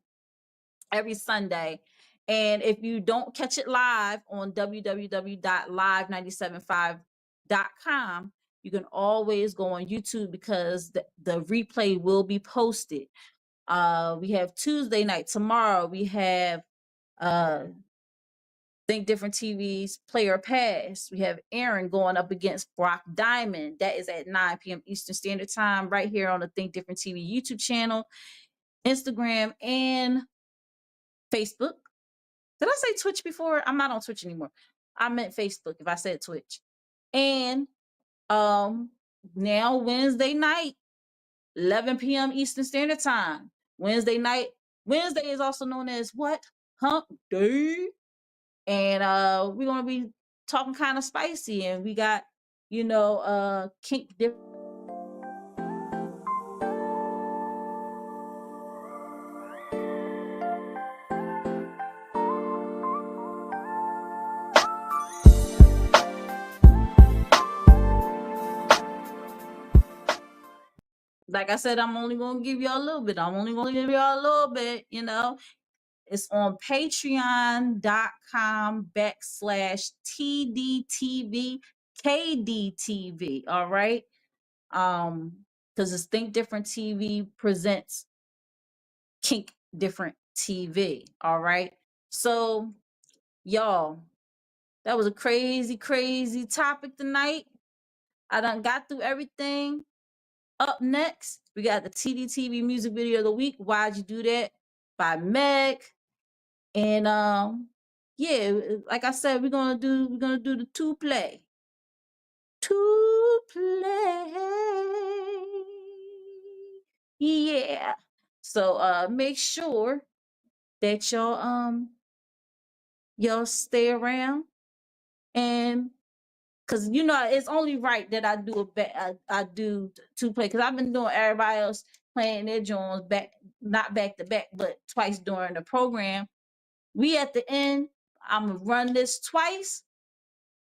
every Sunday. And if you don't catch it live on www.live975.com, you can always go on YouTube because the replay will be posted. We have Tuesday night. Tomorrow we have Think Different TV's Player Pass. We have Aaron going up against Brock Diamond. That is at 9 p.m. Eastern Standard Time right here on the Think Different TV YouTube channel, Instagram, and Facebook. Did I say Twitch before? I'm not on Twitch anymore. I meant Facebook if I said Twitch. And now Wednesday night, 11 p.m. Eastern Standard Time. Wednesday is also known as what? Hump Day. And we're gonna be talking kind of spicy, and we got, you know, kink different. Like I said, I'm only gonna give y'all a little bit. You know. It's on patreon.com/TDTV KDTV. All right. Because it's Think Different TV presents Kink Different TV. All right. So, y'all, that was a crazy, crazy topic tonight. I done got through everything. Up next, we got the Tdtv music video of the week. Why'd You Do That? By Meg. And yeah, like I said, we're gonna do the two play. Yeah. So make sure that y'all stay around, and because you know it's only right that I do I do two play, because I've been doing everybody else playing their Jones not back to back, but twice during the program. We at the end, I'm gonna run this twice.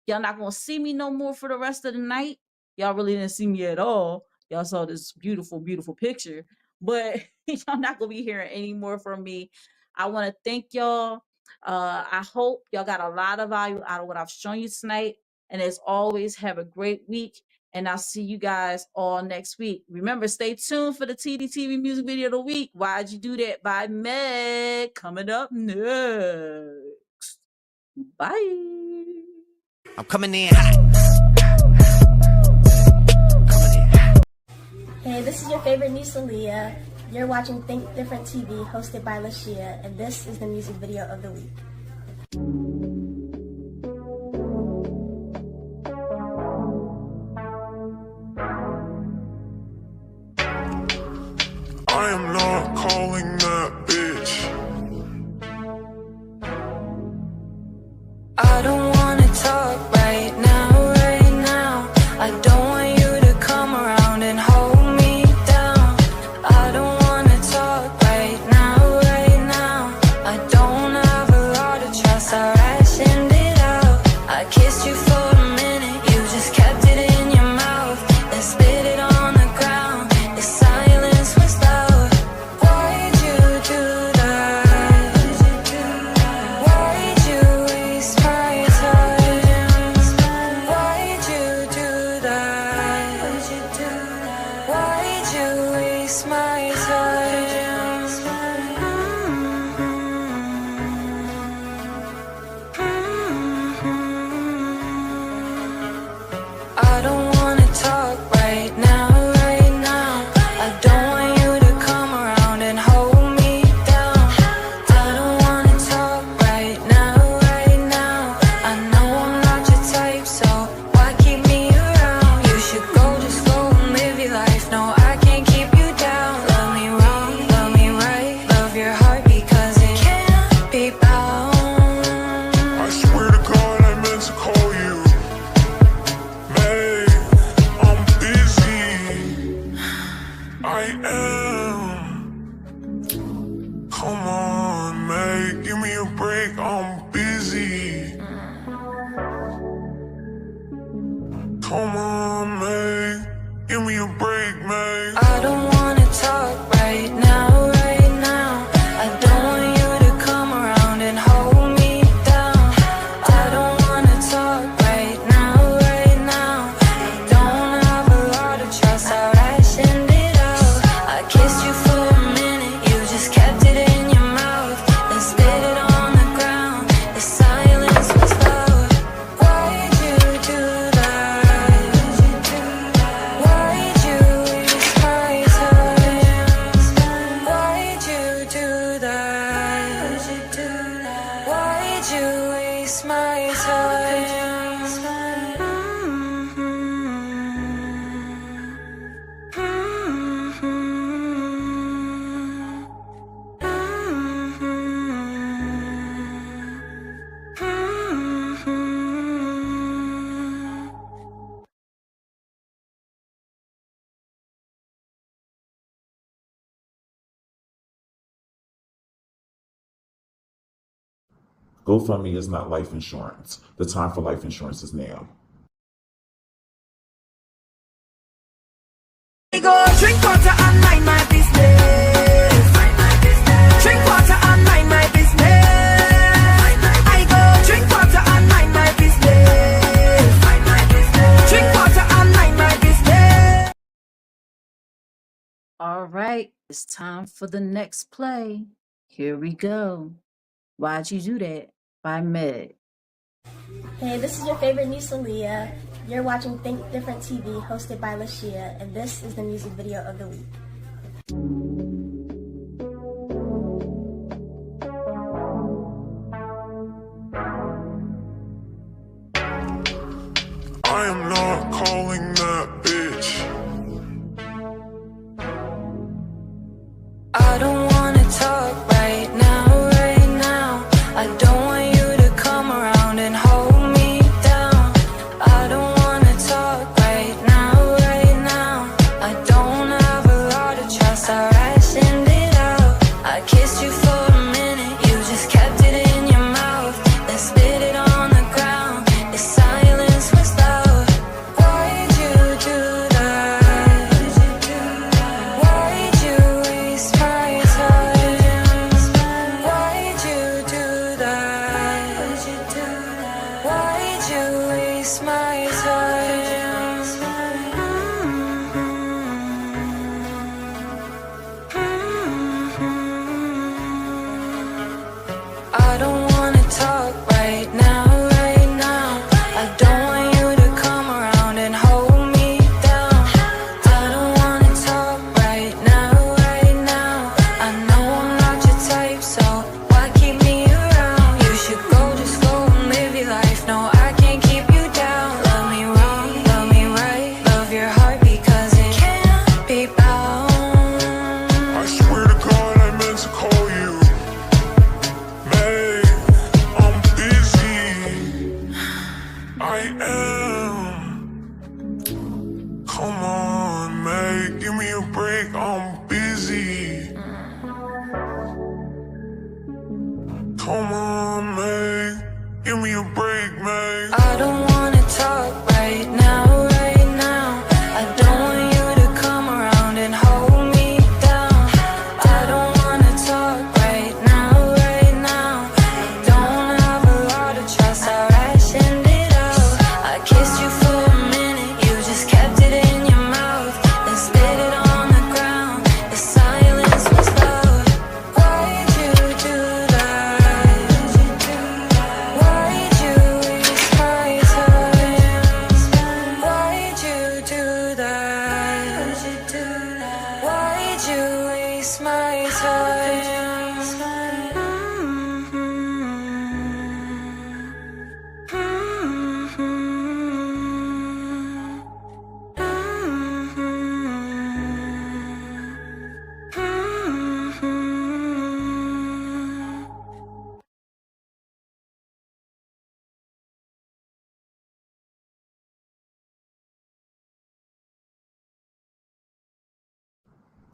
Y'all not gonna see me no more for the rest of the night. Y'all really didn't see me at all. Y'all saw this beautiful, beautiful picture, but y'all not gonna be hearing any more from me. I want to thank y'all. I hope y'all got a lot of value out of what I've shown you tonight. And as always, have a great week. And I'll see you guys all next week. Remember, stay tuned for the Tdtv music video of the week. Why'd You Do That? By Meg. Coming up next. Bye. I'm coming in hot. Hey, this is your favorite niece, Aaliyah. You're watching Think Different TV, hosted by Lashia, and this is the music video of the week. I am not calling that bitch. I don't wanna talk right now, right now. I don't want you to come around and hold me down. I don't wanna talk right now, right now. break, I'm busy. Come on, man. Give me a break, man. I don't wanna talk right now, right now. I don't want you to come around and hold me down. I don't wanna talk right now, right now. I don't have a lot of trust, I rationed it out. I kissed you for a minute, you just kept it in your mouth, then spit it on the ground. The silence was loud. Why'd you do that? Why'd you waste my time? Why'd you do that? Why'd you waste my time? GoFundMe is not life insurance. The time for life insurance is now. I go drink water and mind my business. Drink water and mind my business. I go drink water and mind my business. Drink water and mind my business. All right, it's time for the next play. Here we go. Why'd You Do That by Meg. Hey, this is your favorite niece Aaliyah. You're watching Think Different TV, hosted by Lashia, and this is the music video of the week. I am not calling that bitch. I don't wanna talk right now, right now. I don't want you to come around and hold me down. I don't wanna talk right now, right now. I don't have a lot of trust, I rationed it out. I kissed you for a minute, you just kept it in your mouth, then spit it on the ground. The silence was loud. Why'd you do that? Why'd you waste my time? Why'd you do that? Why'd you waste my time? I don't wanna talk right now, right now. I don't want you to come around and hold me down. I don't wanna talk right now, right now. I know I'm not your type, so why keep me around? You should go, just go and live your life. No, I can't keep you down. Love me wrong, love me right. Love your heart because it can't be bound. I swear to God I meant to call you. May, I'm busy. I am. Come on, May, give me a break, I'm busy. Come on, May, give me a break, May. I don't wanna talk right now, right now. I don't want you to come around and hold me down. I don't wanna talk right now, right now. I don't have a lot of trust, I rationed it out. I kissed you for a minute, you just kept it in your mouth, then spit it on the ground. The silence was loud. Why'd you do that? Why'd you waste my time? Why'd you do that? Why'd you waste my time?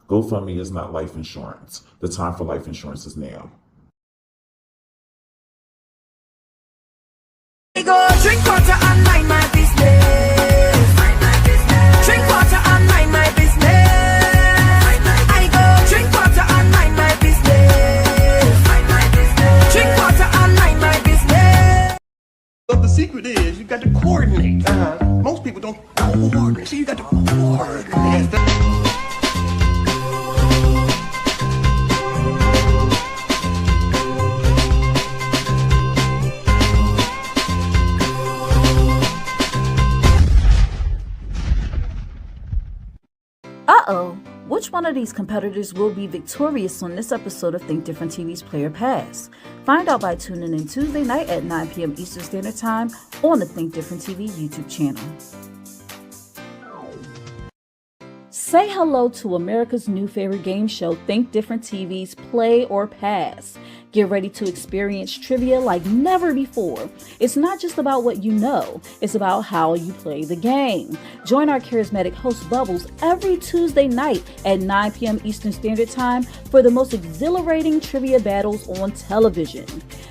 GoFundMe is not life insurance. The time for life insurance is now. I go drink water and mind my business. Drink water and mind my business. I go drink water and mind my business. Drink water and mind my business. But the secret is you got to coordinate. Most people don't coordinate, so you got to coordinate. Uh-oh, which one of these competitors will be victorious on this episode of Think Different TV's Player Pass? Find out by tuning in Tuesday night at 9 p.m. Eastern Standard Time on the Think Different TV YouTube channel. Say hello to America's new favorite game show, Think Different TV's Play or Pass. Get ready to experience trivia like never before. It's not just about what you know, it's about how you play the game. Join our charismatic host Bubbles every Tuesday night at 9 p.m. Eastern Standard Time for the most exhilarating trivia battles on television.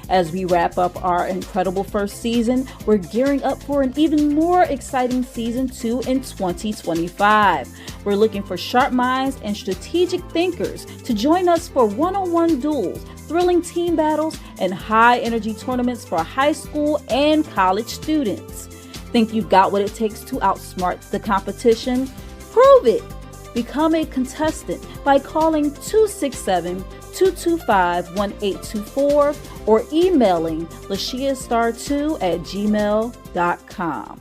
As we wrap up our incredible first season, we're gearing up for an even more exciting season 2 in 2025. We're looking for sharp minds and strategic thinkers to join us for one-on-one duels, thrilling team battles, and high-energy tournaments for high school and college students. Think you've got what it takes to outsmart the competition? Prove it! Become a contestant by calling 267-225-1824 or emailing lashiastar2@gmail.com.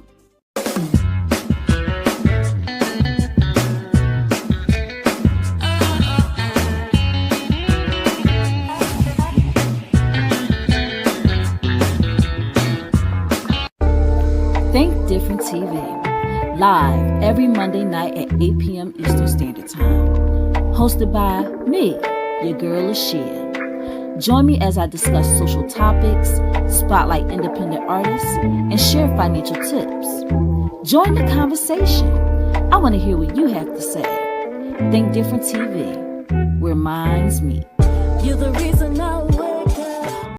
Think Different TV, live every Monday night at 8 p.m. Eastern Standard Time. Hosted by me, your girl Lashia. Join me as I discuss social topics, spotlight independent artists, and share financial tips. Join the conversation. I want to hear what you have to say. Think Different TV, where minds meet. You're the reason I